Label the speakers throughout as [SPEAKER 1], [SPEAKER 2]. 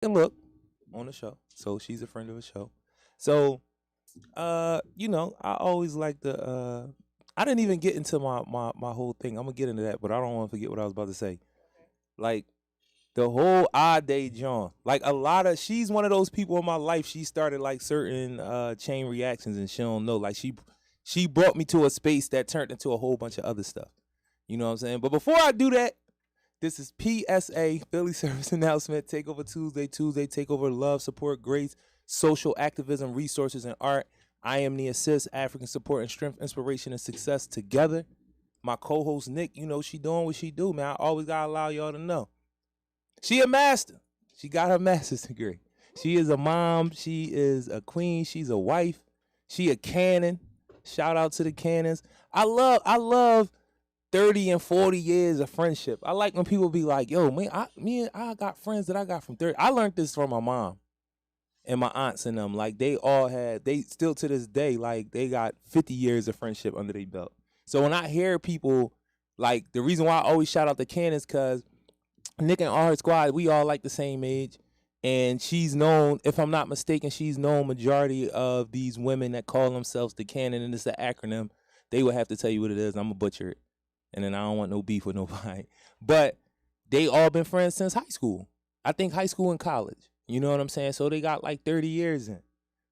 [SPEAKER 1] and look on the show. So she's a friend of the show. So I always like the I didn't even get into my whole thing. I'm gonna get into that, but I don't want to forget what I was about to say. Like the whole odd day John. Like a lot of she's one of those people in my life. She started like certain chain reactions and she don't know. Like she brought me to a space that turned into a whole bunch of other stuff. You know what I'm saying? But before I do that, this is PSA, Philly Service Announcement, Takeover Tuesday, Takeover Love, Support, Grace, Social Activism, Resources, and Art. I am the assist, African Support and Strength, Inspiration, and Success together. My co-host, Nick, she doing what she do, man. I always got to allow y'all to know. She a master. She got her master's degree. She is a mom. She is a queen. She's a wife. She a cannon. Shout out to the cannons. I love 30 and 40 years of friendship. I like when people be like, yo, man, I got friends that I got from 30. I learned this from my mom and my aunts and them. Like they still to this day, like they got 50 years of friendship under their belt. So when I hear people, like the reason why I always shout out the cannons, cause Nick and all her squad, we all like the same age. And she's known, if I'm not mistaken, she's known majority of these women that call themselves the Canon, and it's the acronym. They would have to tell you what it is. I'm gonna butcher it, and then I don't want no beef with nobody. But they all been friends since high school. I think high school and college. You know what I'm saying? So they got like 30 years in.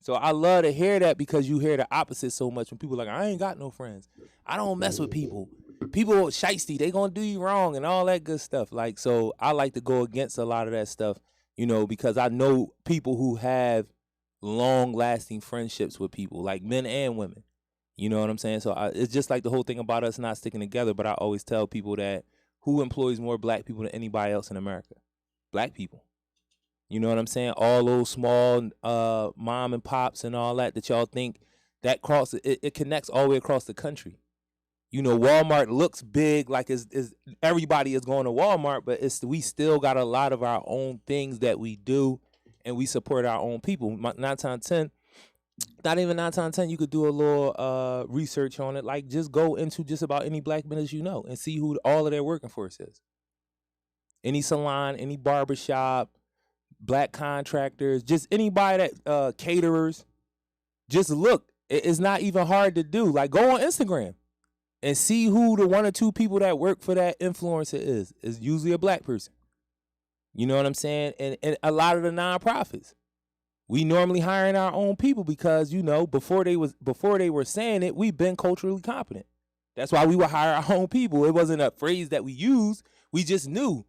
[SPEAKER 1] So I love to hear that because you hear the opposite so much when people are like, I ain't got no friends. I don't mess with people. People shiesty, they gonna do you wrong and all that good stuff. Like, so I like to go against a lot of that stuff, because I know people who have long lasting friendships with people, like men and women. You know what I'm saying? So it's just like the whole thing about us not sticking together. But I always tell people that who employs more black people than anybody else in America? Black people. You know what I'm saying? All those small mom and pops and all that y'all think that it connects all the way across the country. Walmart looks big, like is everybody is going to Walmart, but we still got a lot of our own things that we do, and we support our own people. 9 times 10, not even 9 times 10, you could do a little research on it. Like just go into just about any black business and see who all of their working force is. Any salon, any barbershop, black contractors, just anybody that caterers. Just look. It's not even hard to do. Like go on Instagram and see who the one or two people that work for that influencer is. It's usually a black person. You know what I'm saying? And a lot of the nonprofits, we normally hiring our own people because before they were saying it, we've been culturally competent. That's why we would hire our own people. It wasn't a phrase that we used. We just knew.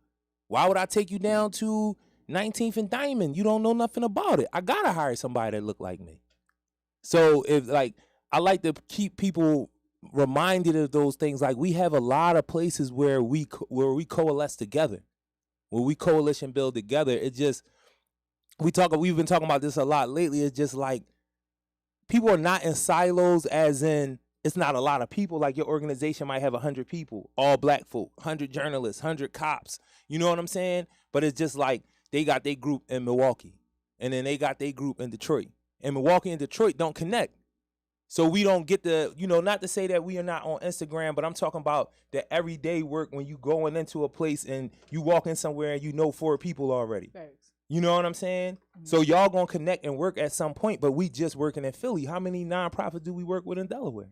[SPEAKER 1] Why would I take you down to 19th and Diamond? You don't know nothing about it. I gotta hire somebody that look like me. So I like to keep people reminded of those things. Like we have a lot of places where we coalesce together, where we coalition build together. It just we've been talking about this a lot lately. It's just like people are not in silos, as in it's not a lot of people. Like your organization might have 100 people, all black folk, 100 journalists, 100 cops. You know what I'm saying? But it's just like they got their group in Milwaukee, and then they got their group in Detroit, and Milwaukee and Detroit don't connect. So we don't get the, not to say that we are not on Instagram, but I'm talking about the everyday work when you going into a place and you walk in somewhere and 4 people already.
[SPEAKER 2] Thanks.
[SPEAKER 1] You know what I'm saying? Mm-hmm. So y'all gonna connect and work at some point, but we just working in Philly. How many nonprofits do we work with in Delaware?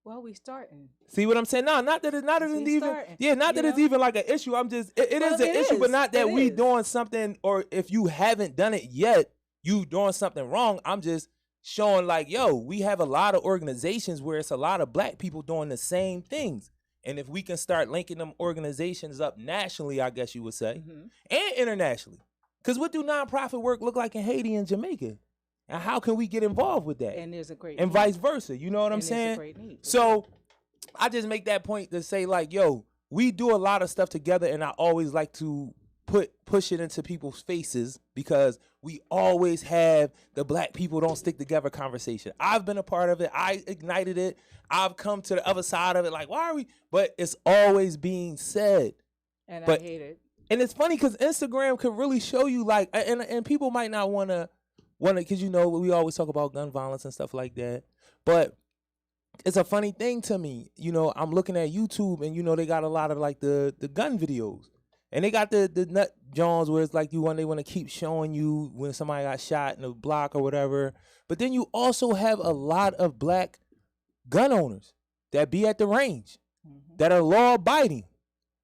[SPEAKER 2] Well, we starting.
[SPEAKER 1] See what I'm saying? No, not that it's even. Starting. Yeah, not that it's even like an issue. I'm just it is an issue, but not that we doing something, or if you haven't done it yet, you doing something wrong. I'm just showing like, yo, we have a lot of organizations where it's a lot of black people doing the same things. And if we can start linking them organizations up nationally, I guess you would say, and internationally. Because what do nonprofit work look like in Haiti and Jamaica? And how can we get involved with that?
[SPEAKER 2] And there's a great
[SPEAKER 1] and
[SPEAKER 2] need.
[SPEAKER 1] Vice versa. You know what I'm saying?
[SPEAKER 2] There's a great need.
[SPEAKER 1] So I just make that point to say like, yo, we do a lot of stuff together, and I always like to push it into people's faces because we always have the black people don't stick together conversation. I've been a part of it. I ignited it. I've come to the other side of it. Like, why are we? But it's always being said.
[SPEAKER 2] And I hate it.
[SPEAKER 1] And it's funny because Instagram could really show you like, and people might not want to, because we always talk about gun violence and stuff like that. But it's a funny thing to me. I'm looking at YouTube and they got a lot of like the gun videos. And they got the nut Jones where it's like they want to keep showing you when somebody got shot in the block or whatever. But then you also have a lot of black gun owners that be at the range that are law abiding.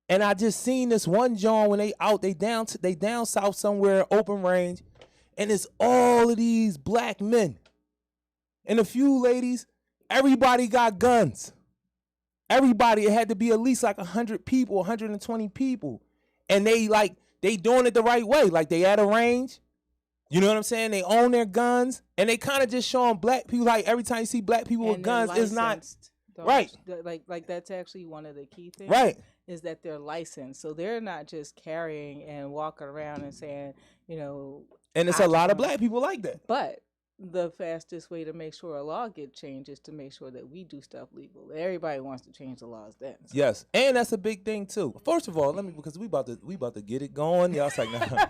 [SPEAKER 1] And I just seen this one John when they down south somewhere, open range, and it's all of these black men and a few ladies. Everybody got guns. Everybody, it had to be at least like 100 people, 120 people. And they doing it the right way. Like they at a range. You know what I'm saying? They own their guns. And they kind of just showing black people, like every time you see black people with guns, it's not right.
[SPEAKER 2] Like that's actually one of the key things.
[SPEAKER 1] Right.
[SPEAKER 2] Is that they're licensed. So they're not just carrying and walking around and saying,
[SPEAKER 1] And it's a lot of black people like that.
[SPEAKER 2] But the fastest way to make sure a law get changed is to make sure that we do stuff legal. Everybody wants to change the laws then. So.
[SPEAKER 1] Yes, and that's a big thing too. First of all, because we about to get it going. Y'all like, nah.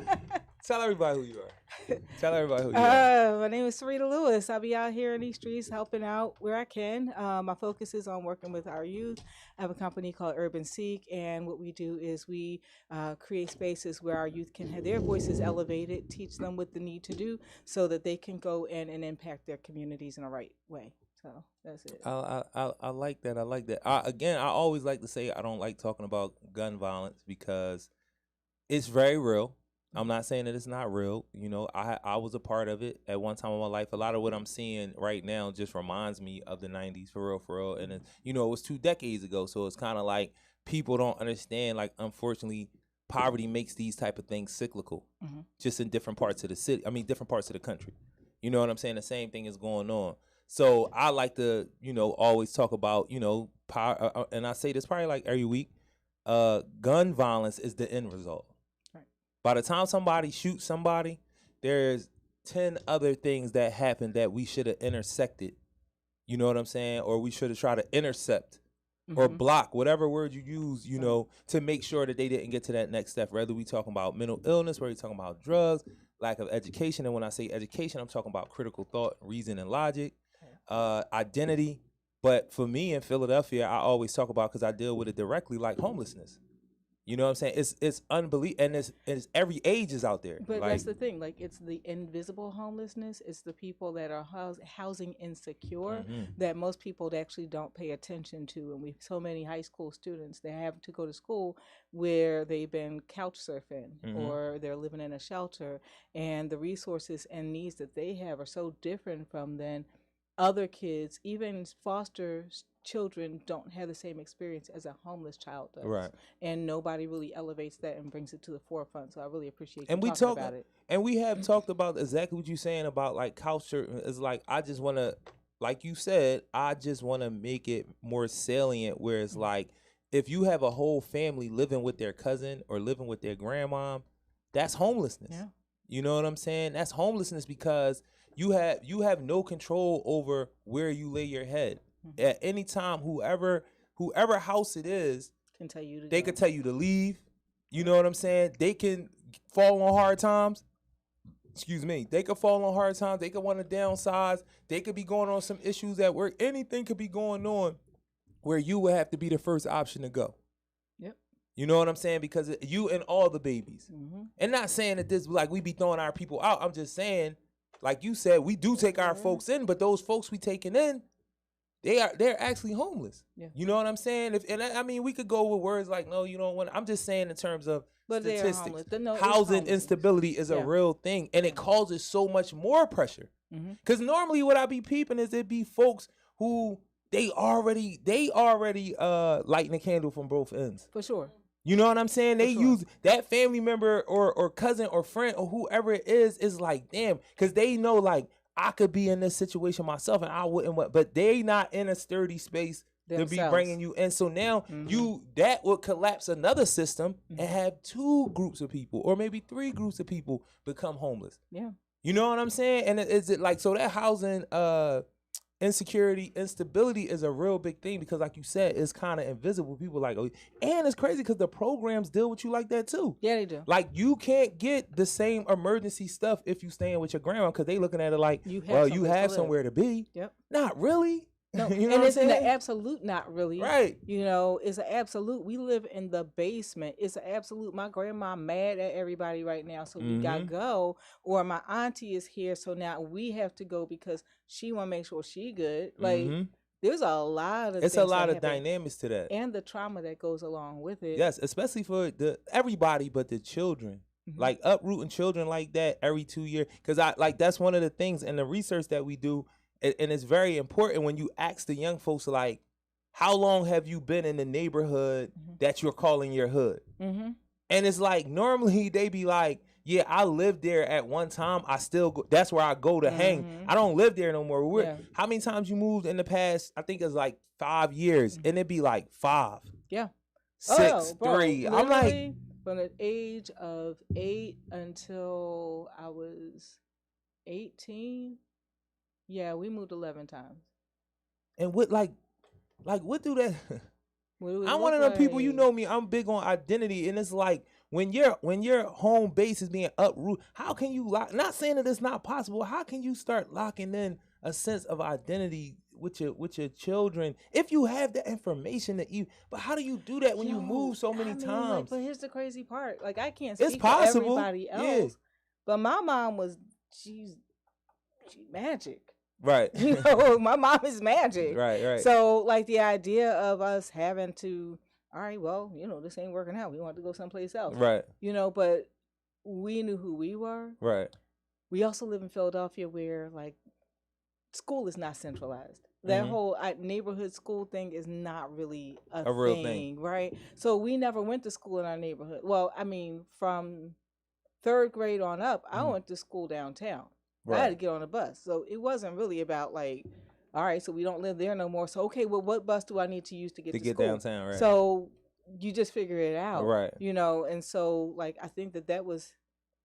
[SPEAKER 1] Tell everybody who you are. Tell everybody who you are.
[SPEAKER 2] My name is Sarita Lewis. I'll be out here in these streets helping out where I can. My focus is on working with our youth. I have a company called Urban Seek, and what we do is we create spaces where our youth can have their voices elevated, teach them what they need to do so that they can go in and impact their communities in the right way. So that's it.
[SPEAKER 1] I like that. I like that. I always like to say I don't like talking about gun violence because it's very real. I'm not saying that it's not real. I was a part of it at one time in my life. A lot of what I'm seeing right now just reminds me of the 90s, for real. And, it was 2 decades ago. So it's kind of like people don't understand, like, unfortunately, poverty makes these type of things cyclical, just in different parts of the city. I mean, different parts of the country. You know what I'm saying? The same thing is going on. So I like to, always talk about, power. And I say this probably like every week. Gun violence is the end result. By the time somebody shoots somebody, there's 10 other things that happen that we should have intersected. You know what I'm saying? Or we should have tried to intercept or block, whatever word you use, to make sure that they didn't get to that next step. Whether we talking about mental illness, whether we talking about drugs, lack of education. And when I say education, I'm talking about critical thought, reason, and logic, identity. But for me in Philadelphia, I always talk about, because I deal with it directly, like homelessness. You know what I'm saying? It's unbelievable, and it's every age is out there.
[SPEAKER 2] But that's the thing. Like, it's the invisible homelessness. It's the people that are housing insecure that most people actually don't pay attention to. And so many high school students, they have to go to school where they've been couch surfing or they're living in a shelter, and the resources and needs that they have are so different from than other kids. Even foster children don't have the same experience as a homeless child does.
[SPEAKER 1] Right.
[SPEAKER 2] And nobody really elevates that and brings it to the forefront. So I really appreciate you talking about it.
[SPEAKER 1] And we have talked about exactly what you're saying about like culture. It's like, I just want to, like you said, I just want to make it more salient where it's like, if you have a whole family living with their cousin or living with their grandma, that's homelessness. Yeah. You know what I'm saying? That's homelessness because you have no control over where you lay your head. At any time, whoever house it is,
[SPEAKER 2] can tell you
[SPEAKER 1] they could tell you to leave. You know what I'm saying? They can fall on hard times. Excuse me. They could fall on hard times. They could want to downsize. They could be going on some issues at work. Anything could be going on where you would have to be the first option to go.
[SPEAKER 2] Yep.
[SPEAKER 1] You know what I'm saying? Because you and all the babies. And not saying that this like we be throwing our people out. I'm just saying, like you said, we do take our folks in, but those folks we taking in, they're actually homeless. Yeah. You know what I'm saying? I mean, we could go with words like, no, you don't want. I'm just saying in terms of statistics, housing instability is a real thing, and it causes so much more pressure. Because normally, what I be peeping is it be folks who they already lighting the candle from both ends.
[SPEAKER 2] For sure.
[SPEAKER 1] You know what I'm saying? They use that family member or cousin or friend or whoever it is like, damn, because they know like, I could be in this situation myself and I wouldn't want, but they not in a sturdy space themselves to be bringing you in. So now that would collapse another system and have 2 groups of people or maybe 3 groups of people become homeless. Yeah. You know what I'm saying? And is it like, so that housing insecurity, instability is a real big thing because like you said, it's kind of invisible. People like, oh, and it's crazy because the programs deal with you like that too.
[SPEAKER 2] Yeah, they do.
[SPEAKER 1] Like you can't get the same emergency stuff if you staying with your grandma because they looking at it like, you have somewhere to be.
[SPEAKER 2] Yep.
[SPEAKER 1] Not really.
[SPEAKER 2] No,
[SPEAKER 1] You know
[SPEAKER 2] and
[SPEAKER 1] what
[SPEAKER 2] it's
[SPEAKER 1] I'm
[SPEAKER 2] in
[SPEAKER 1] saying?
[SPEAKER 2] the absolute, not really.
[SPEAKER 1] Right.
[SPEAKER 2] You know, it's an absolute. We live in the basement. It's an absolute. My grandma mad at everybody right now, so we gotta go. Or my auntie is here, so now we have to go because she want to make sure she good. Like, there's a lot of
[SPEAKER 1] It's a
[SPEAKER 2] things
[SPEAKER 1] lot
[SPEAKER 2] that
[SPEAKER 1] of
[SPEAKER 2] happen,
[SPEAKER 1] dynamics to that.
[SPEAKER 2] and the trauma that goes along with it.
[SPEAKER 1] Yes, especially for the everybody but the children. Like uprooting children like that every 2 years, because I like that's one of the things in the research that we do, and it's very important when you ask the young folks like, how long have you been in the neighborhood that you're calling your hood? And it's like normally they be like, yeah, I lived there at one time. I still go, that's where I go to hang. I don't live there no more. How many times you moved in the past? I think it's like 5 years, and it'd be like 5, 6, 3. I'm like,
[SPEAKER 2] from the age of 8 until I was 18. Yeah, we moved 11 times.
[SPEAKER 1] And what what do that? I'm one of them people. You know me. I'm big on identity, and it's like when your home base is being uprooted, how can you lock? Not saying that it's not possible. How can you start locking in a sense of identity with your children if you have the information that you? But how do you do that when you move so many times?
[SPEAKER 2] Like, but here's the crazy part. Like, I can't speak
[SPEAKER 1] It's possible.
[SPEAKER 2] for everybody else, but my mom was she's magic.
[SPEAKER 1] Right.
[SPEAKER 2] You know, my mom is magic.
[SPEAKER 1] Right.
[SPEAKER 2] So, like, the idea of us having to, all right, well, you know, this ain't working out. We want to go someplace else.
[SPEAKER 1] Right.
[SPEAKER 2] You know, but we knew who we were.
[SPEAKER 1] Right.
[SPEAKER 2] We also live in Philadelphia where, like, school is not centralized. That whole neighborhood school thing is not really a
[SPEAKER 1] real thing.
[SPEAKER 2] Right? So we never went to school in our neighborhood. Well, I mean, from 3rd grade on up, I went to school downtown. Right. I had to get on a bus. So it wasn't really about like, all right, so we don't live there no more. So, okay, well, what bus do I need to use to get school?
[SPEAKER 1] Downtown, right.
[SPEAKER 2] So you just figure it out.
[SPEAKER 1] Right.
[SPEAKER 2] You know, and so, like, I think that was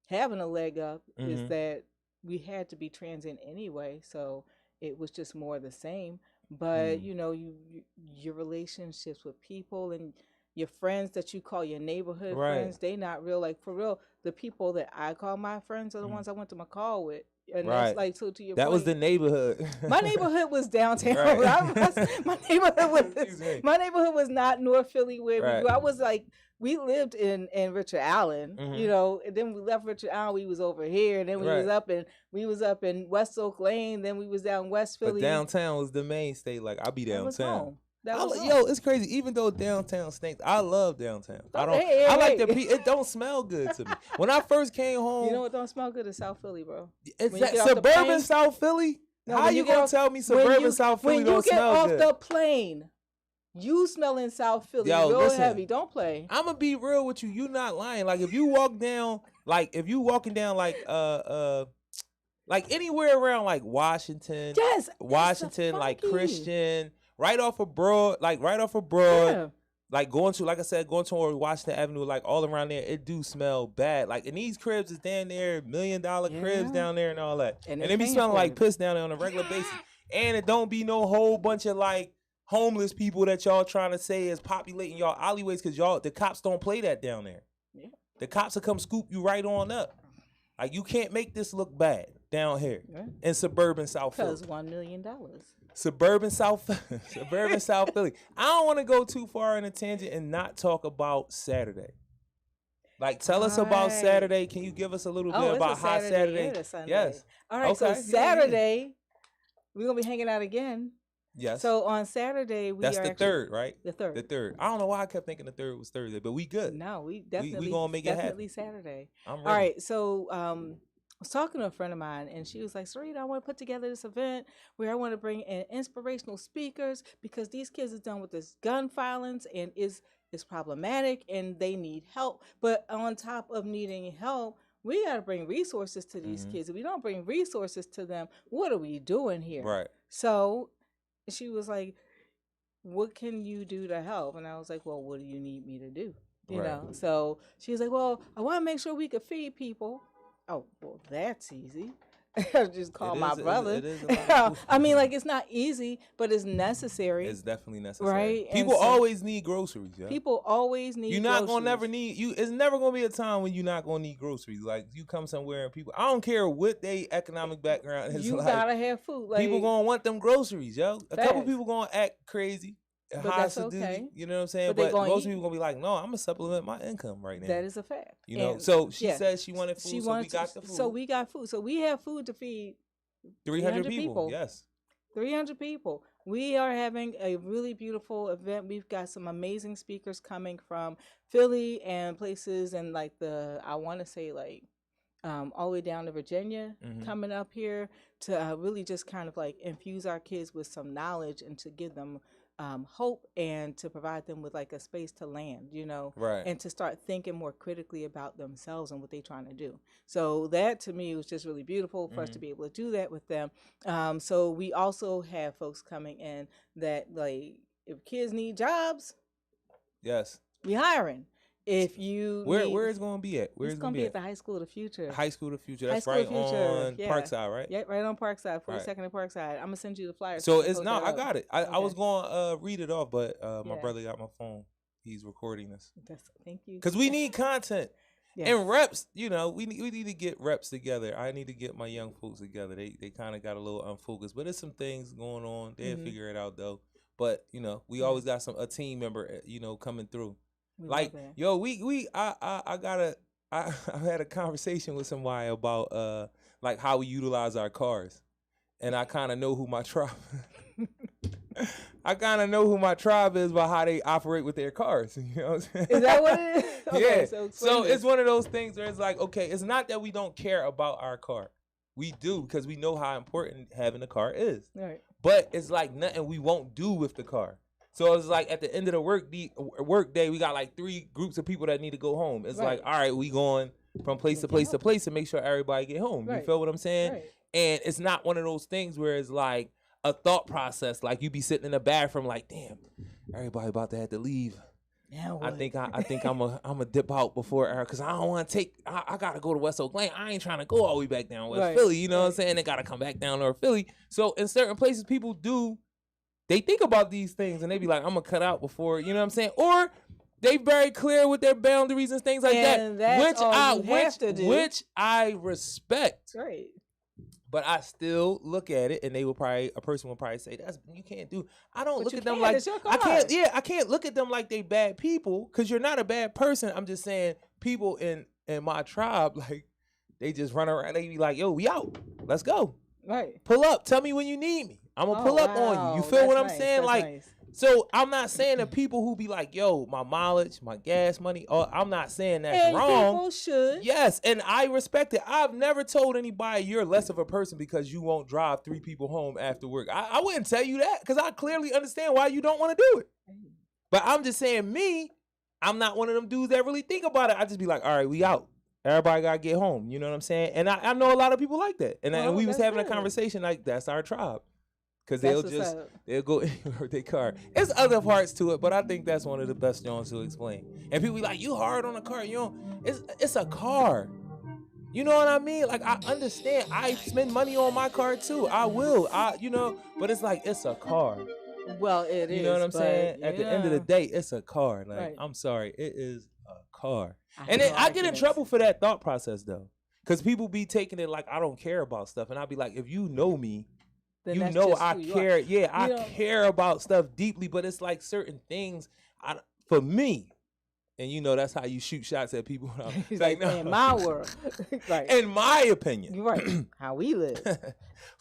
[SPEAKER 2] having a leg up is that we had to be transient anyway. So it was just more the same. But, you know, your relationships with people and your friends that you call your neighborhood friends, they not real. Like, for real, the people that I call my friends are the ones I went to McCall with. And that's like, so to your point,
[SPEAKER 1] was the neighborhood.
[SPEAKER 2] My neighborhood was downtown. My neighborhood was not North Philly where we grew. I was like, we lived in Richard Allen, you know, and then we left Richard Allen, we was over here, and then we was up in West Oak Lane, then we was down West Philly.
[SPEAKER 1] But downtown was the mainstay. Like, I'll be downtown.
[SPEAKER 2] Yo,
[SPEAKER 1] it's crazy. Even though downtown stinks, I love downtown.
[SPEAKER 2] I
[SPEAKER 1] like the it don't smell good to me. When I first came home,
[SPEAKER 2] you know what don't smell good is South Philly, bro.
[SPEAKER 1] Is that suburban South Philly? No, how you gonna tell me suburban South Philly don't smell good?
[SPEAKER 2] When you get off the plane, you smell in South Philly real heavy. Don't play.
[SPEAKER 1] I'm gonna be real with you. You not lying. Like, if you walk down, like if you walking down like anywhere around like Washington, like Christian. Right off of Broad, like going toward Washington Avenue, like all around there, it do smell bad. Like, and these cribs is down there, $1 million cribs down there and all that. And it be smelling like piss down there on a regular basis. And it don't be no whole bunch of like homeless people that y'all trying to say is populating y'all alleyways, because the cops don't play that down there. Yeah. The cops will come scoop you right on up. Like, you can't make this look bad down here in suburban South Philly.
[SPEAKER 2] Because $1 million.
[SPEAKER 1] Suburban South Philly. I don't want to go too far in a tangent and not talk about Saturday. Like, tell us about Saturday. Can you give us a little bit about how Saturday? Yes.
[SPEAKER 2] All right. Okay. So Saturday, we're gonna be hanging out again.
[SPEAKER 1] Yes.
[SPEAKER 2] So on Saturday,
[SPEAKER 1] that's the 3rd, right?
[SPEAKER 2] The 3rd.
[SPEAKER 1] The 3rd. I don't know why I kept thinking the 3rd was Thursday, but we good.
[SPEAKER 2] No, we definitely
[SPEAKER 1] we gonna make it happen.
[SPEAKER 2] Definitely Saturday.
[SPEAKER 1] I'm ready.
[SPEAKER 2] All right. So I was talking to a friend of mine, and she was like, Sarita, I want to put together this event where I want to bring in inspirational speakers because these kids are done with this gun violence and is problematic and they need help. But on top of needing help, we got to bring resources to these kids. If we don't bring resources to them, what are we doing here?
[SPEAKER 1] Right.
[SPEAKER 2] So she was like, what can you do to help? And I was like, well, what do you need me to do? You know? So she was like, well, I want to make sure we could feed people. Oh, well, that's easy. Just call my
[SPEAKER 1] It
[SPEAKER 2] brother.
[SPEAKER 1] is a lot of food.
[SPEAKER 2] I mean, like, it's not easy, but it's necessary.
[SPEAKER 1] It's definitely necessary.
[SPEAKER 2] Right?
[SPEAKER 1] People always need groceries, yeah.
[SPEAKER 2] People always need
[SPEAKER 1] You're not
[SPEAKER 2] groceries.
[SPEAKER 1] gonna never need you. It's never gonna be a time when you're not gonna need groceries. Like you come somewhere and people, I don't care what they economic background is.
[SPEAKER 2] You
[SPEAKER 1] like,
[SPEAKER 2] gotta have food. Like,
[SPEAKER 1] people gonna want them groceries, yo. A couple people gonna act crazy.
[SPEAKER 2] But
[SPEAKER 1] high
[SPEAKER 2] that's
[SPEAKER 1] sedity,
[SPEAKER 2] okay.
[SPEAKER 1] You know what I'm saying?
[SPEAKER 2] But
[SPEAKER 1] most people gonna be like, no, I'm gonna supplement my income right now.
[SPEAKER 2] That is a fact.
[SPEAKER 1] You know.
[SPEAKER 2] And,
[SPEAKER 1] so she said she wanted food, so we got the food.
[SPEAKER 2] So we got food. So we have food to feed
[SPEAKER 1] 300 people. Yes.
[SPEAKER 2] 300 people. We are having a really beautiful event. We've got some amazing speakers coming from Philly and places, and like I want to say like all the way down to Virginia, coming up here to really just kind of like infuse our kids with some knowledge and to give them hope and to provide them with like a space to land, you know,
[SPEAKER 1] right,
[SPEAKER 2] and to start thinking more critically about themselves and what they're trying to do. So that to me was just really beautiful for us to be able to do that with them. So we also have folks coming in that like, if kids need jobs,
[SPEAKER 1] yes,
[SPEAKER 2] we hiring. If you
[SPEAKER 1] where is going to be at?
[SPEAKER 2] Where it's going to be at the High School of the Future.
[SPEAKER 1] High School of the Future. That's right on Parkside, right?
[SPEAKER 2] Yeah, right on Parkside, 42nd and Parkside. I'm gonna send you the flyer.
[SPEAKER 1] So it's no, I got it. I was going to read it off, but my brother got my phone. He's recording this.
[SPEAKER 2] Thank you.
[SPEAKER 1] Because we need content. Yes. And reps, you know, we need to get reps together. I need to get my young folks together. They kind of got a little unfocused, but there's some things going on. They'll figure it out though. But you know, we always got a team member, you know, coming through. Like, yo, I had a conversation with somebody about like how we utilize our cars, and I kind of know who my tribe. I kind of know who my tribe is by how they operate with their cars. You know what I'm saying?
[SPEAKER 2] Is that what it is? Okay,
[SPEAKER 1] yeah. So it's one of those things where it's like, okay, it's not that we don't care about our car. We do, because we know how important having a car is.
[SPEAKER 2] Right.
[SPEAKER 1] But it's like nothing we won't do with the car. So it's like at the end of the work day, we got like 3 groups of people that need to go home. It's like, all right, we going from place to place to place to make sure everybody get home. Right. You feel what I'm saying? Right. And it's not one of those things where it's like a thought process. Like you be sitting in the bathroom like, damn, everybody about to have to leave.
[SPEAKER 2] Now
[SPEAKER 1] I think I'm a dip out before because I don't want to take. I gotta go to West Oak Lane. I ain't trying to go all the way back down West Philly. You know what I'm saying? They gotta come back down North Philly. So in certain places, people do. They think about these things and they be like, I'm gonna cut out before, you know what I'm saying? Or they very clear with their boundaries and things like that. Which I respect.
[SPEAKER 2] Right.
[SPEAKER 1] But I still look at it and a person will probably say, that's you can't do. I don't look at them like I can't look at them like they bad people, because you're not a bad person. I'm just saying people in my tribe, like they just run around, they be like, yo, we out. Let's go.
[SPEAKER 2] Right.
[SPEAKER 1] Pull up. Tell me when you need me. I'm going to pull up on you. You feel what I'm saying?
[SPEAKER 2] That's
[SPEAKER 1] like,
[SPEAKER 2] nice.
[SPEAKER 1] So I'm not saying the people who be like, yo, my mileage, my gas money, I'm not saying that's wrong.
[SPEAKER 2] People should.
[SPEAKER 1] Yes, and I respect it. I've never told anybody you're less of a person because you won't drive 3 people home after work. I wouldn't tell you that, because I clearly understand why you don't want to do it. But I'm just saying I'm not one of them dudes that really think about it. I just be like, all right, we out. Everybody got to get home. You know what I'm saying? And I know a lot of people like that. And we was having a conversation like, that's our tribe. Because they'll go anywhere with their car. There's other parts to it, but I think that's one of the best ones to explain. And people be like, you hard on a car. You don't, it's a car. You know what I mean? Like, I understand. I spend money on my car too. I will. But it's like, it's a car.
[SPEAKER 2] Well, it is.
[SPEAKER 1] You know what I'm saying? At the end of the day, it's a car. Like, I'm sorry. It is a car. And then I get in trouble for that thought process, though. Because people be taking it like I don't care about stuff. And I be like, if you know me, then you know I care. Yeah, I care about stuff deeply, but it's like certain things for me, and that's how you shoot shots at people.
[SPEAKER 2] He's like, no. In my world,
[SPEAKER 1] right. In my opinion,
[SPEAKER 2] right? How we live.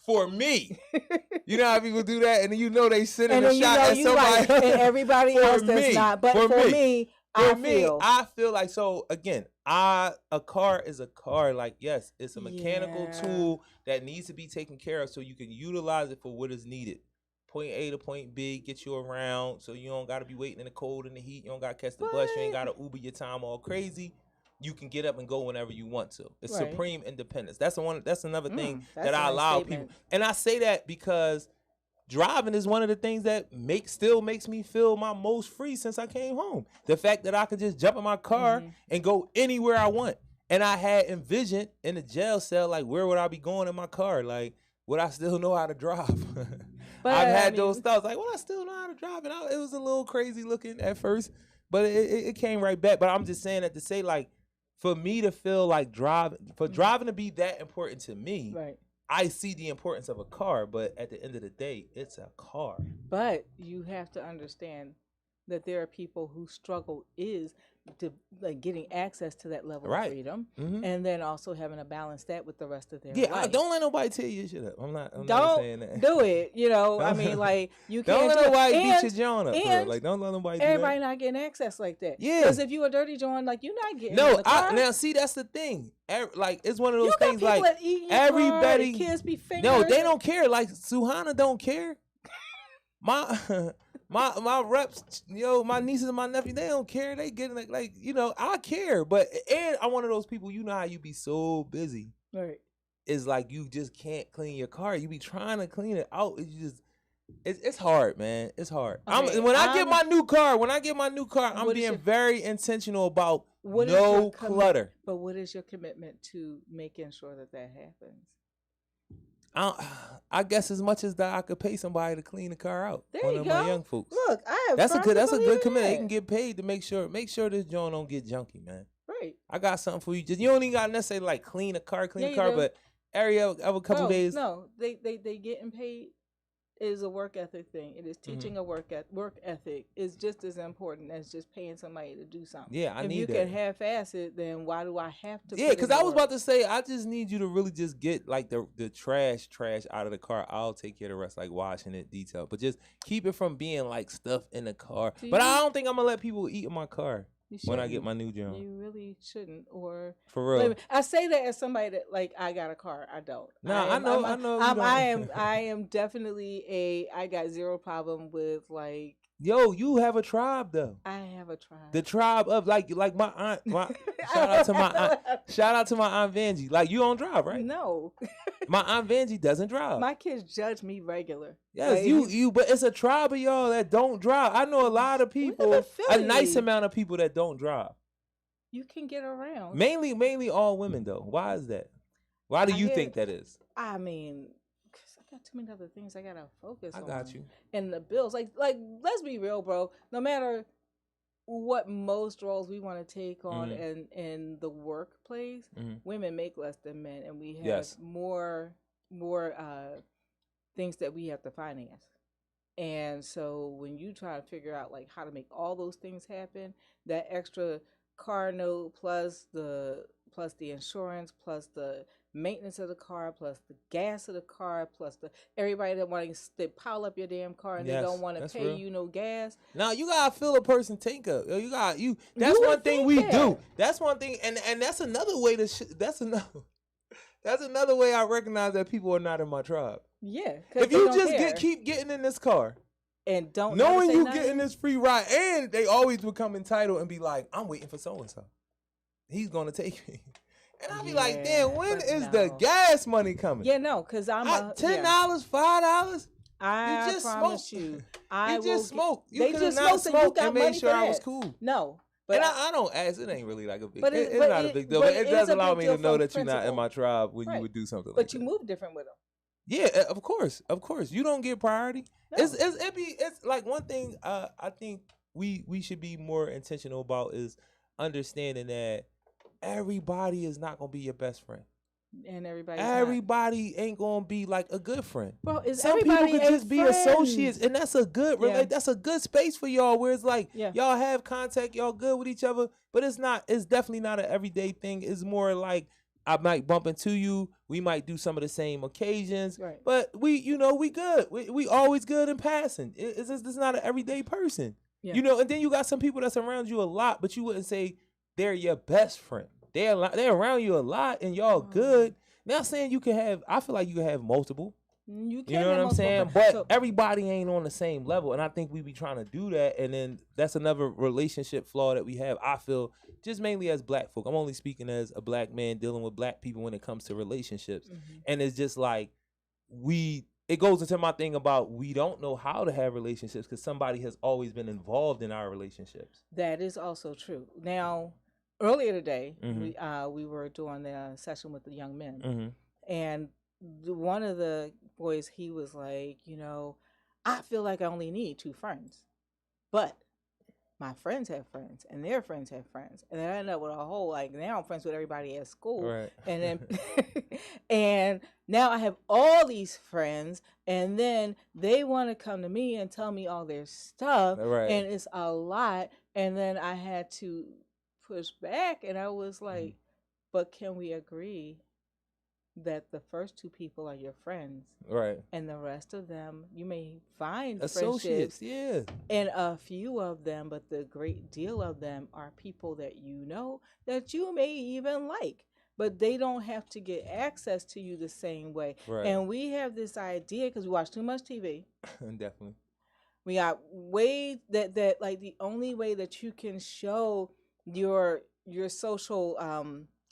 [SPEAKER 1] For me, you know how people do that, and then they sending a shot at somebody,
[SPEAKER 2] right. And everybody else does not. But for me,
[SPEAKER 1] I feel like, so again, a car is a car. Like, yes, it's a mechanical tool that needs to be taken care of so you can utilize it for what is needed. Point A to point B, get you around so you don't got to be waiting in the cold and the heat. You don't got to catch the bus. You ain't got to Uber your time all crazy. You can get up and go whenever you want to. It's supreme independence. That's another thing that I allow people. And I say that because driving is one of the things that still makes me feel my most free since I came home. The fact that I could just jump in my car and go anywhere I want. And I had envisioned in the jail cell, like, where would I be going in my car? Like, would I still know how to drive?
[SPEAKER 2] But
[SPEAKER 1] I've
[SPEAKER 2] I
[SPEAKER 1] had
[SPEAKER 2] mean,
[SPEAKER 1] those thoughts, like, would I still know how to drive? And it was a little crazy looking at first, but it came right back. But I'm just saying that to say, like, for me to feel like driving to be that important to me,
[SPEAKER 2] right.
[SPEAKER 1] I see the importance of a car, but at the end of the day, it's a car.
[SPEAKER 2] But you have to understand that there are people whose struggle is to like getting access to that level
[SPEAKER 1] Right.
[SPEAKER 2] of freedom,
[SPEAKER 1] Mhm.
[SPEAKER 2] and then also having to balance that with the rest of their
[SPEAKER 1] Yeah,
[SPEAKER 2] life.
[SPEAKER 1] don't let nobody tear your shit up. I'm not
[SPEAKER 2] Don't
[SPEAKER 1] saying that.
[SPEAKER 2] do it. You know, I
[SPEAKER 1] Don't-
[SPEAKER 2] mean, like you
[SPEAKER 1] Don't
[SPEAKER 2] can't
[SPEAKER 1] let
[SPEAKER 2] do it.
[SPEAKER 1] nobody beat
[SPEAKER 2] And-
[SPEAKER 1] your John up. For real.
[SPEAKER 2] and
[SPEAKER 1] Like, don't let nobody do
[SPEAKER 2] everybody
[SPEAKER 1] that.
[SPEAKER 2] not getting access like that.
[SPEAKER 1] Yeah.
[SPEAKER 2] Because if you a dirty joint, like you're not getting in
[SPEAKER 1] No,
[SPEAKER 2] the car.
[SPEAKER 1] now see, that's the thing. Like, it's one of those
[SPEAKER 2] you got
[SPEAKER 1] things.
[SPEAKER 2] people
[SPEAKER 1] Like,
[SPEAKER 2] that eat in your
[SPEAKER 1] everybody,
[SPEAKER 2] car, kids be fingers.
[SPEAKER 1] no, they don't care. Like, Suhana don't care. My my reps, my nieces and my nephew, they don't care. They getting like I care, but and I'm one of those people. You know how you be so busy.
[SPEAKER 2] Right.
[SPEAKER 1] It's like you just can't clean your car. You be trying to clean it out. It's hard, man. It's hard.
[SPEAKER 2] Okay,
[SPEAKER 1] When I get my new car, I'm being very intentional about no clutter.
[SPEAKER 2] But what is your commitment to making sure that happens?
[SPEAKER 1] I guess as much as that I could pay somebody to clean the car out.
[SPEAKER 2] There
[SPEAKER 1] one
[SPEAKER 2] you
[SPEAKER 1] of
[SPEAKER 2] go.
[SPEAKER 1] my young folks.
[SPEAKER 2] Look, I have
[SPEAKER 1] That's a good commitment. They
[SPEAKER 2] That.
[SPEAKER 1] can get paid to make sure this joint don't get junky, man.
[SPEAKER 2] Right.
[SPEAKER 1] I got something for you. Just you don't even got to necessarily like clean a car, but every other couple days.
[SPEAKER 2] No, they getting paid is a work ethic thing. It is teaching a work ethic is just as important as just paying somebody to do something.
[SPEAKER 1] Yeah,
[SPEAKER 2] if you can half-ass it, then why do I have to?
[SPEAKER 1] Yeah, because I was about to say, I just need you to really just get like the trash out of the car. I'll take care of the rest, like washing it, detail. But just keep it from being like stuff in the car. But I don't think I'm gonna let people eat in my car when I get my new job.
[SPEAKER 2] You really shouldn't. Or
[SPEAKER 1] for real.
[SPEAKER 2] I say that as somebody that like I got a car. I don't.
[SPEAKER 1] No, I know.
[SPEAKER 2] I am definitely I got zero problem with like.
[SPEAKER 1] Yo, you have a tribe though.
[SPEAKER 2] I have a tribe.
[SPEAKER 1] The tribe of like my aunt. Shout out to my aunt. Shout out to my aunt Vanjie. Like you don't drive, right?
[SPEAKER 2] No.
[SPEAKER 1] My aunt Vanjie doesn't drive.
[SPEAKER 2] My kids judge me regular.
[SPEAKER 1] Yes, like, you. But it's a tribe of y'all that don't drive. I know a lot of people, a nice amount of people that don't drive.
[SPEAKER 2] You can get around.
[SPEAKER 1] Mainly all women though. Why is that? Why do you think that is?
[SPEAKER 2] I mean, because I got too many other things I gotta focus on.
[SPEAKER 1] I got you.
[SPEAKER 2] And the bills, like let's be real, bro. No matter what most roles we want to take on in the workplace, women make less than men, and we have more things that we have to finance. And so when you try to figure out like how to make all those things happen, that extra car note plus the insurance plus the maintenance of the car plus the gas of the car plus the everybody that wants to pile up your damn car and they don't want to pay you no gas.
[SPEAKER 1] Now you gotta fill a person tank up. That's one thing we do. That's one thing, and that's another way that's another way I recognize that people are not in my tribe.
[SPEAKER 2] Yeah,
[SPEAKER 1] if you just keep getting in this car
[SPEAKER 2] and don't
[SPEAKER 1] knowing you getting this free ride, and they always become entitled and be like, I'm waiting for so and so. He's gonna take me. And I'll be like, damn, when is the gas money coming?
[SPEAKER 2] Yeah, no, because I'm
[SPEAKER 1] $10, $5.
[SPEAKER 2] I
[SPEAKER 1] just
[SPEAKER 2] promise you.
[SPEAKER 1] You just smoked.
[SPEAKER 2] You could have not smoked and made sure I was
[SPEAKER 1] cool.
[SPEAKER 2] No.
[SPEAKER 1] But I don't ask. It ain't really like a big deal. It's not a big deal. But it does allow me to know that you're not in my tribe when you would do something like that.
[SPEAKER 2] But you move different with them.
[SPEAKER 1] Yeah, of course. You don't get priority. No. It's like one thing I think we should be more intentional about is understanding that everybody is not gonna be your best friend,
[SPEAKER 2] and
[SPEAKER 1] everybody ain't gonna be like a good friend.
[SPEAKER 2] Bro,
[SPEAKER 1] some people could just be associates, and that's a good that's a good space for y'all. Where it's like y'all have contact, y'all good with each other, but it's definitely not an everyday thing. It's more like I might bump into you. We might do some of the same occasions, but we good. We always good in passing. It's not an everyday person, And then you got some people that's around you a lot, but you wouldn't say they're your best friend. They're around you a lot, and y'all good. Not saying you can have. I feel like you can have multiple.
[SPEAKER 2] You
[SPEAKER 1] know what I'm saying? But everybody ain't on the same level, and I think we be trying to do that, and then that's another relationship flaw that we have. I feel just mainly as black folk. I'm only speaking as a black man dealing with black people when it comes to relationships, and it's just like It goes into my thing about we don't know how to have relationships because somebody has always been involved in our relationships.
[SPEAKER 2] That is also true. Now, earlier today, we were doing the session with the young men, and one of the boys, he was like, I feel like I only need 2 friends, but my friends have friends and their friends have friends, and then I end up with a whole, like, now I'm friends with everybody at school,
[SPEAKER 1] right.
[SPEAKER 2] and then and now I have all these friends, and then they want to come to me and tell me all their stuff,
[SPEAKER 1] right.
[SPEAKER 2] and it's a lot, and then I had to push back, and I was like, but can we agree that the first 2 people are your friends,
[SPEAKER 1] right,
[SPEAKER 2] and the rest of them you may find
[SPEAKER 1] associates,
[SPEAKER 2] friendships, and a few of them, but the great deal of them are people that that you may even like, but they don't have to get access to you the same way.
[SPEAKER 1] Right.
[SPEAKER 2] And we have this idea, because we watch too much TV.
[SPEAKER 1] Definitely.
[SPEAKER 2] We got ways that like the only way that you can show your social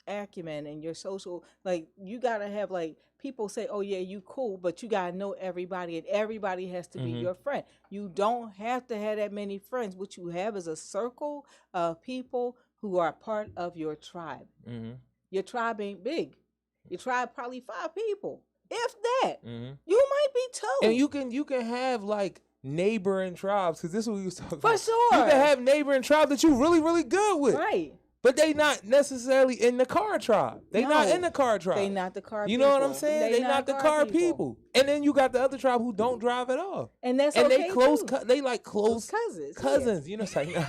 [SPEAKER 2] acumen and your social, like, you gotta have, like, people say, oh yeah, you cool, but you gotta know everybody, and everybody has to be your friend. You don't have to have that many friends. What you have is a circle of people who are part of your tribe. Your tribe ain't big. Your tribe probably 5 people, if that. You might be 2.
[SPEAKER 1] And you can have, like, neighboring tribes, because this is what we was talking
[SPEAKER 2] for
[SPEAKER 1] about.
[SPEAKER 2] sure.
[SPEAKER 1] You can have neighboring tribes that you really, really good with,
[SPEAKER 2] right?
[SPEAKER 1] But they not necessarily in the car tribe. They not in the car tribe.
[SPEAKER 2] They not the car people.
[SPEAKER 1] You know what I'm saying? They not the car people. And then you got the other tribe who don't drive at all.
[SPEAKER 2] And that's okay,
[SPEAKER 1] they close
[SPEAKER 2] too.
[SPEAKER 1] They like close cousins.
[SPEAKER 2] Yeah.
[SPEAKER 1] You know, it's like, no,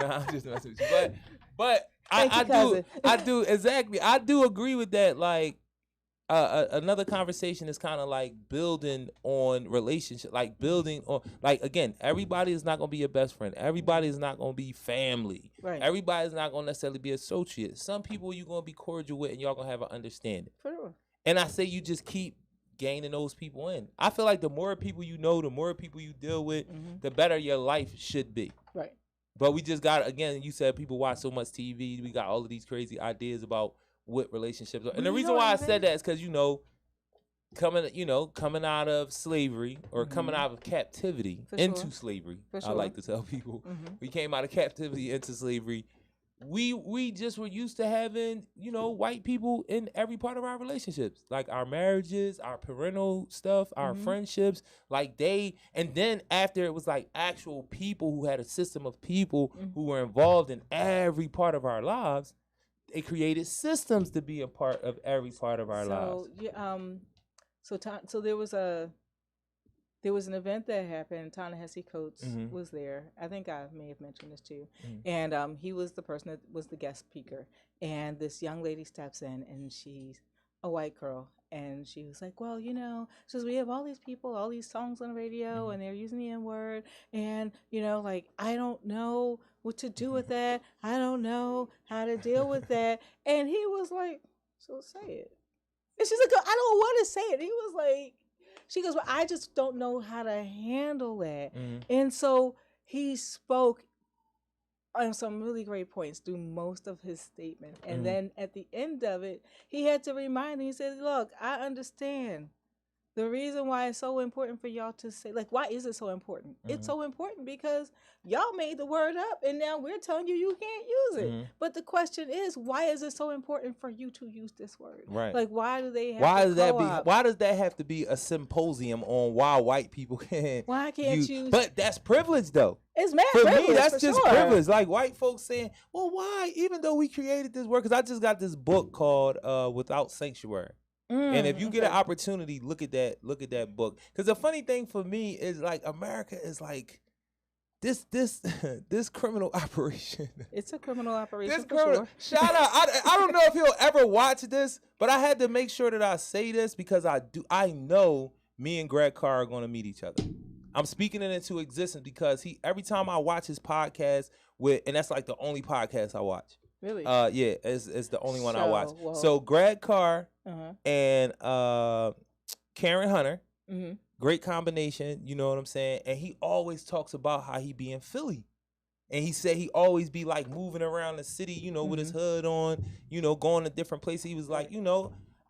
[SPEAKER 1] I'm just messing with you. But I do exactly. I do agree with that. Like, another conversation is kind of like building on relationship, like building on, like, again, everybody is not going to be your best friend. Everybody is not going to be family.
[SPEAKER 2] Right.
[SPEAKER 1] Everybody is not going to necessarily be associates. Some people you're going to be cordial with and y'all going to have an understanding.
[SPEAKER 2] For sure.
[SPEAKER 1] And I say you just keep gaining those people in. I feel like the more people you know, the more people you deal with, the better your life should be.
[SPEAKER 2] Right.
[SPEAKER 1] But we just got, again, you said people watch so much TV. We got all of these crazy ideas about what relationships are. And the reason why I said that is because, coming out of slavery or coming out of captivity into slavery, I like to tell people, we came out of captivity into slavery. We just were used to having, white people in every part of our relationships, like our marriages, our parental stuff, our friendships, and then after it was like actual people who had a system of people who were involved in every part of our lives. They created systems to be a part of every part of our lives.
[SPEAKER 2] So there was an event that happened. Ta-Nehisi Coates was there. I think I may have mentioned this to you. And he was the person that was the guest speaker. And this young lady steps in, and she's a white girl. And she was like, well, says we have all these people, all these songs on the radio, and they're using the N-word. And, like, I don't know what to do with that. I don't know how to deal with that. And he was like, so say it. And she's like, I don't want to say it. And he was like, she goes, well, I just don't know how to handle that. And so he spoke on some really great points through most of his statement. And then at the end of it, he had to remind me, he said, look, I understand the reason why it's so important for y'all to say, like, why is it so important? It's so important because y'all made the word up, and now we're telling you can't use it. But the question is, why is it so important for you to use this word?
[SPEAKER 1] Right.
[SPEAKER 2] Like, why do they have
[SPEAKER 1] why does that have to be a symposium on why white people can't
[SPEAKER 2] Why can't you?
[SPEAKER 1] But that's privilege, though.
[SPEAKER 2] It's mad
[SPEAKER 1] for
[SPEAKER 2] privilege,
[SPEAKER 1] me, that's
[SPEAKER 2] for
[SPEAKER 1] just
[SPEAKER 2] sure.
[SPEAKER 1] privilege. Like, white folks saying, well, why? Even though we created this word, because I just got this book called Without Sanctuary. And if you get an opportunity, look at that book. Because the funny thing for me is, like, America is like this criminal operation.
[SPEAKER 2] It's a criminal operation.
[SPEAKER 1] Sure. Shout out. I don't know if he'll ever watch this, but I had to make sure that I say this because I know me and Greg Carr are going to meet each other. I'm speaking it into existence because every time I watch his podcast and that's like the only podcast I watch.
[SPEAKER 2] Really?
[SPEAKER 1] Yeah, it's the only one I watch. Whoa. So Greg Carr and Karen Hunter, great combination, you know what I'm saying? And he always talks about how he be in Philly. And he said he always be like moving around the city, with his hood on, going to different places. He was like,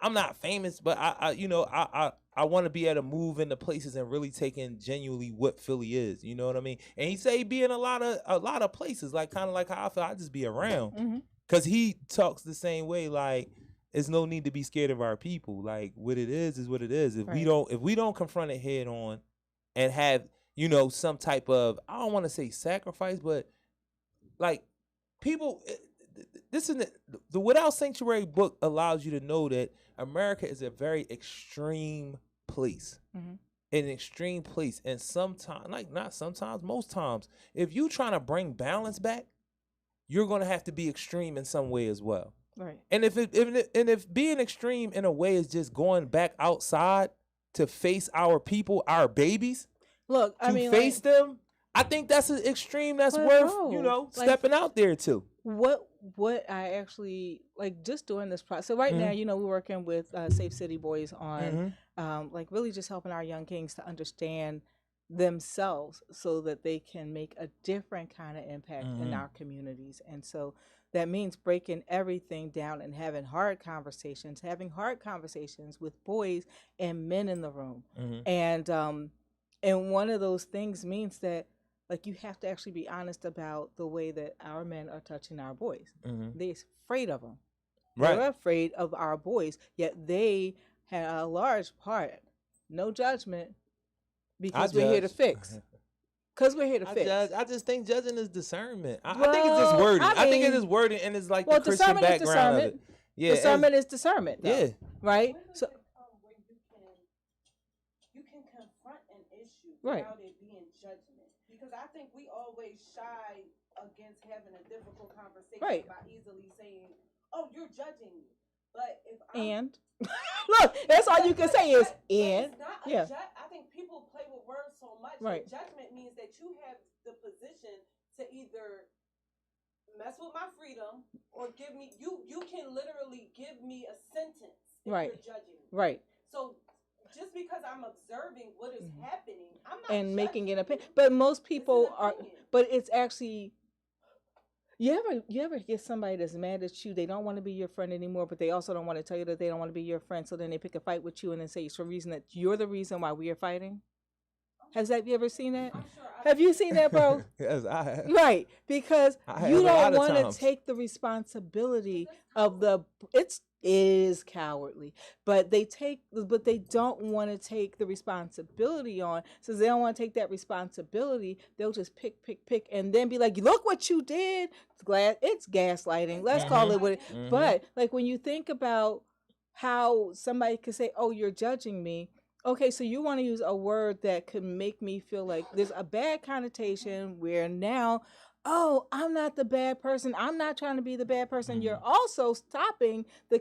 [SPEAKER 1] I'm not famous, but I I want to be able to move into places and really take in genuinely what Philly is. You know what I mean? And he say he be in a lot of places, like kind of like how I feel. I just be around, cause he talks the same way. Like, there's no need to be scared of our people. Like, what it is what it is. If we don't confront it head on, and have some type of, I don't want to say sacrifice, but like people. This is the Without Sanctuary book allows you to know that America is a very extreme place, an extreme place, and sometimes, like not sometimes, most times, if you trying to bring balance back, you're gonna have to be extreme in some way as well.
[SPEAKER 2] Right.
[SPEAKER 1] And if being extreme in a way is just going back outside to face our people, our babies,
[SPEAKER 2] look, I mean,
[SPEAKER 1] face them, I think that's an extreme that's worth stepping out there too.
[SPEAKER 2] What I actually like just doing this process. So right now, we're working with Safe City Boys on like really just helping our young kings to understand themselves so that they can make a different kind of impact in our communities. And so that means breaking everything down and having hard conversations with boys and men in the room. And one of those things means that, like, you have to actually be honest about the way that our men are touching our boys. They're afraid of them. Right. They're afraid of our boys, yet they have a large part, no judgment, because we're here to fix. Because we're here to fix.
[SPEAKER 1] I just think judging is discernment. I think it's just wording. I think it's just wording, and it's like the Christian background of it.
[SPEAKER 2] Yeah, discernment is discernment, though. Yeah. Right? So,
[SPEAKER 3] you can confront an issue
[SPEAKER 2] without
[SPEAKER 3] it being judgment. Because I think we always shy against having a difficult conversation by easily saying, "Oh, you're judging me." But if
[SPEAKER 2] look, that's all you can say is
[SPEAKER 3] and. I think people play with words so much.
[SPEAKER 2] Right.
[SPEAKER 3] Judgment means that you have the position to either mess with my freedom or give me. You can literally give me a sentence if you're judging me.
[SPEAKER 2] Right.
[SPEAKER 3] So. Just because I'm observing what is happening, I'm not
[SPEAKER 2] and making an opinion. But most people are. But it's actually. You ever get somebody that's mad at you? They don't want to be your friend anymore, but they also don't want to tell you that they don't want to be your friend. So then they pick a fight with you and then say it's for a reason that you're the reason why we are fighting. Have you ever seen that? Have you seen that, bro?
[SPEAKER 1] Yes, I have.
[SPEAKER 2] Right, because you don't want to take the responsibility of it is cowardly, but they don't want to take the responsibility on. Since they don't want to take that responsibility, they'll just pick, and then be like, "Look what you did." It's gaslighting. Let's call it what it. But like when you think about how somebody could say, "Oh, you're judging me." Okay, so you want to use a word that could make me feel like there's a bad connotation where now, oh, I'm not the bad person. I'm not trying to be the bad person. You're also stopping the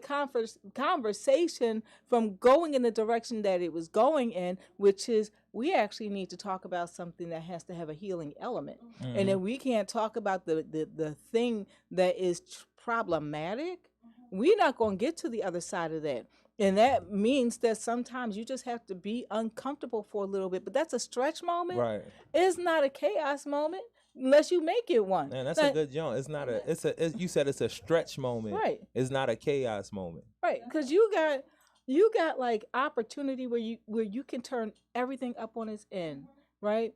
[SPEAKER 2] conversation from going in the direction that it was going in, which is we actually need to talk about something that has to have a healing element. And if we can't talk about the thing that is problematic, we're not going to get to the other side of that. And that means that sometimes you just have to be uncomfortable for a little bit. But that's a stretch moment.
[SPEAKER 1] Right.
[SPEAKER 2] It's not a chaos moment unless you make it one.
[SPEAKER 1] Man, that's a good joint. It's not you said it's a stretch moment.
[SPEAKER 2] Right.
[SPEAKER 1] It's not a chaos moment.
[SPEAKER 2] Right. Because you got like opportunity where you can turn everything up on its end. Right.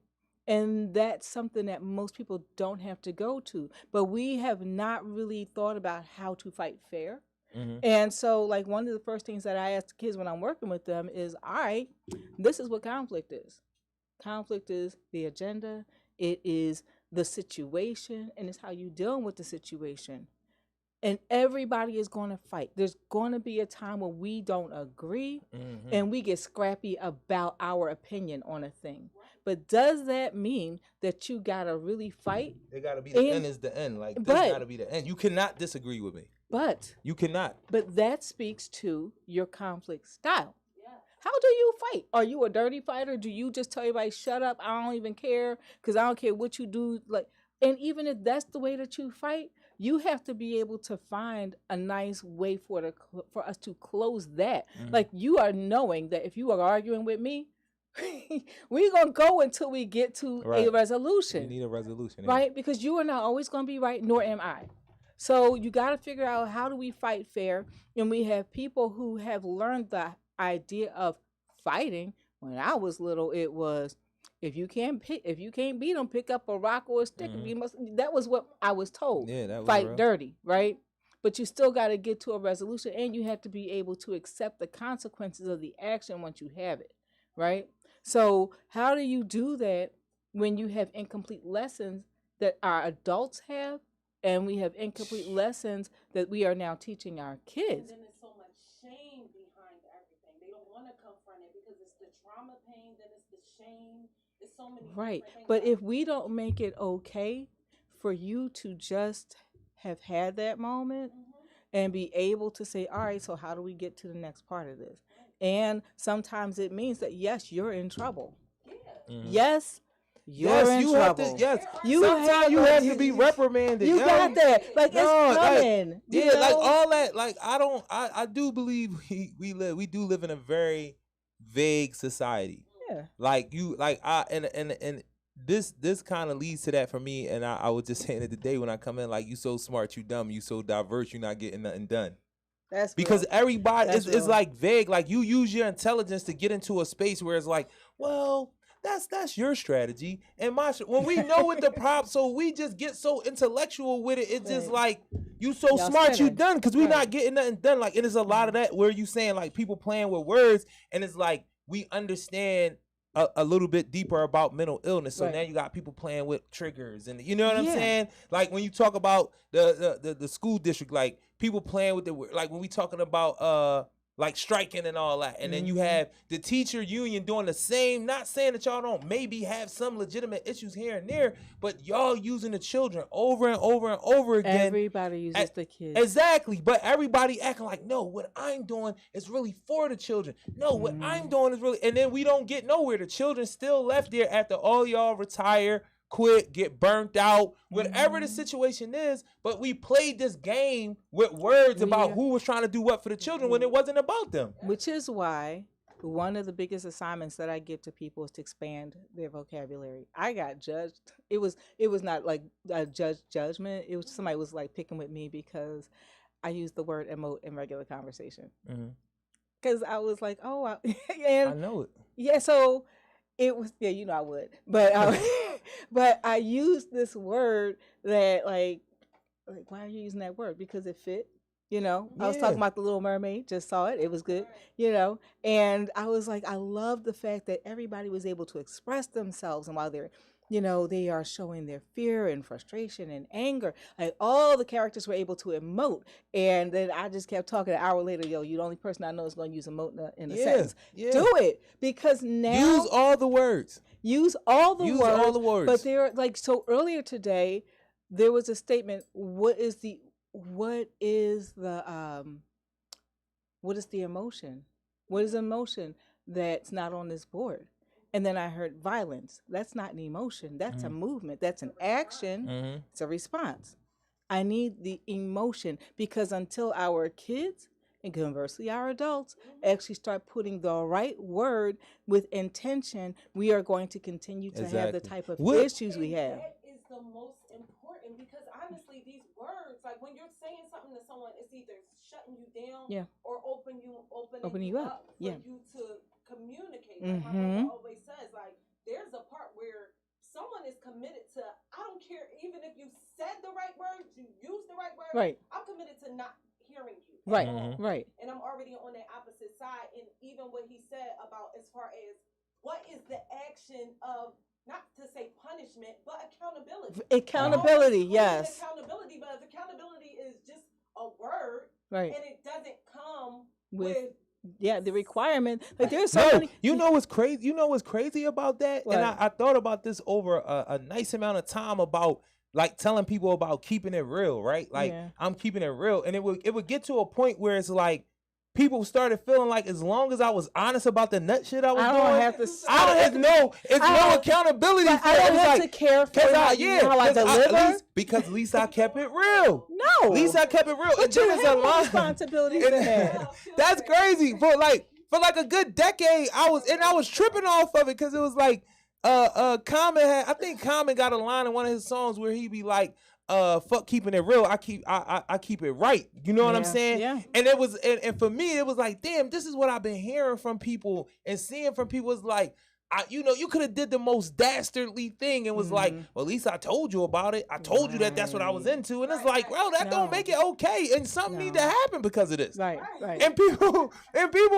[SPEAKER 2] And that's something that most people don't have to go to. But we have not really thought about how to fight fair. And so, like, one of the first things that I ask the kids when I'm working with them is, all right, this is what conflict is. Conflict is the agenda, it is the situation, and it's how you deal with the situation. And everybody is going to fight. There's going to be a time when we don't agree and we get scrappy about our opinion on a thing. But does that mean that you got to really fight?
[SPEAKER 1] It got to be the end is the end. Like, this got to be the end. You cannot disagree with me.
[SPEAKER 2] But
[SPEAKER 1] you cannot.
[SPEAKER 2] But that speaks to your conflict style. Yeah. How do you fight? Are you a dirty fighter? Do you just tell everybody, shut up, I don't even care, because I don't care what you do? Like, and even if that's the way that you fight, you have to be able to find a nice way for us to close that. Like, you are knowing that if you are arguing with me, we're going to go until we get to a resolution.
[SPEAKER 1] You need a resolution.
[SPEAKER 2] Right? Because you are not always going to be right, nor am I. So you got to figure out, how do we fight fair? And we have people who have learned the idea of fighting. When I was little, it was if you can't beat them, pick up a rock or a stick. That was what I was told.
[SPEAKER 1] Yeah, that was
[SPEAKER 2] fight
[SPEAKER 1] real.
[SPEAKER 2] dirty, right? But you still got to get to a resolution, and you have to be able to accept the consequences of the action once you have it, right? So how do you do that when you have incomplete lessons that our adults have, and we have incomplete lessons that we are now teaching our kids?
[SPEAKER 3] And then there's so much shame behind everything. They don't want to confront it because it's the trauma pain, then it's the shame. There's so many
[SPEAKER 2] right.
[SPEAKER 3] things.
[SPEAKER 2] But if we don't make it okay for you to just have had that moment and be able to say, all right, so how do we get to the next part of this? And sometimes it means that, yes, you're in trouble. Yes, you're in trouble.
[SPEAKER 1] You have to be reprimanded.
[SPEAKER 2] You got that. Like, it's coming.
[SPEAKER 1] Like all that. Like, I do believe we do live in a very vague society.
[SPEAKER 2] Yeah.
[SPEAKER 1] Like and this kind of leads to that for me. And I was just saying it today when I come in, like, you so smart, you dumb, you so diverse, you're not getting nothing done.
[SPEAKER 2] That's
[SPEAKER 1] because
[SPEAKER 2] real.
[SPEAKER 1] Everybody is like vague. Like, you use your intelligence to get into a space where it's like, well, that's your strategy, and when we know what the problem, so we just get so intellectual with it. It's just like, you so smart, you done, because we not getting nothing done. Like, it is a lot of that where you saying, like, people playing with words, and it's like we understand a little bit deeper about mental illness. So now you got people playing with triggers, and you know what I'm saying? Like, when you talk about the school district, like, people playing with like when we talking about like striking and all that. And then you have the teacher union doing the same, not saying that y'all don't maybe have some legitimate issues here and there, but y'all using the children over and over and over again.
[SPEAKER 2] Everybody uses the kids.
[SPEAKER 1] Exactly. But everybody acting like, no, what I'm doing is really for the children. No, what I'm doing is really, and then we don't get nowhere. The children still left there after all y'all retire, quit, get burnt out, whatever the situation is. But we played this game with words about who was trying to do what for the children when it wasn't about them.
[SPEAKER 2] Which is why one of the biggest assignments that I give to people is to expand their vocabulary. I got judged. It was not like a judgment. It was somebody was like picking with me because I used the word emote in regular conversation. Because I was like, oh, and
[SPEAKER 1] I know it.
[SPEAKER 2] Yeah, so it was, you know I would. But but I used this word that like why are you using that word? Because it fit. I was talking about The Little Mermaid, just saw it. It was good, and I was like, I love the fact that everybody was able to express themselves, and while they're, they are showing their fear and frustration and anger, like all the characters were able to emote. And then I just kept talking. An hour later, you're the only person I know is going to use emote in a sentence. Do it, because now
[SPEAKER 1] use all the words.
[SPEAKER 2] Use all the words. But they're like, so earlier today, there was a statement. What is the emotion? What is emotion that's not on this board? And then I heard violence. That's not an emotion. That's a movement. That's an action. It's a response. I need the emotion, because until our kids, and conversely our adults, actually start putting the right word with intention, we are going to continue to have the type of issues we have.
[SPEAKER 3] That is the most important, because honestly, these words, like when you're saying something to someone, it's either shutting you down or opening you up for you to communicate. Like my mother always says, like, there's a part where someone is committed to, I don't care, even if you said the right words, you used the right words, I'm committed to not hearing you.
[SPEAKER 2] Right.
[SPEAKER 3] And I'm already on that opposite side. And even what he said about, as far as what is the action of, not to say punishment, but accountability.
[SPEAKER 2] Accountability, yes.
[SPEAKER 3] Accountability, but if accountability is just a word,
[SPEAKER 2] and
[SPEAKER 3] it doesn't come with
[SPEAKER 2] the requirement. Like, there's so many.
[SPEAKER 1] You know what's crazy? You know what's crazy about that? What? And I thought about this over a nice amount of time, about like telling people about keeping it real, right? Like, I'm keeping it real, and it would get to a point where it's like, people started feeling like, as long as I was honest about the nut shit I was doing, it's no accountability.
[SPEAKER 2] I don't have to care for how I deliver,
[SPEAKER 1] because at least I kept it real.
[SPEAKER 2] No,
[SPEAKER 1] at least I kept it real.
[SPEAKER 2] But you have responsibilities in that.
[SPEAKER 1] That's crazy. For like a good decade, I was tripping off of it, because it was like, Common I think Common got a line in one of his songs where he be like, fuck keeping it real. I keep it right. You know what I'm saying?
[SPEAKER 2] Yeah.
[SPEAKER 1] And it was, and for me, it was like, damn, this is what I've been hearing from people and seeing from people. Is like, you could have did the most dastardly thing and was like, well, at least I told you about it. I told you that's what I was into. And it's like, bro, that don't make it okay. And something need to happen because of this.
[SPEAKER 2] Right.
[SPEAKER 1] And people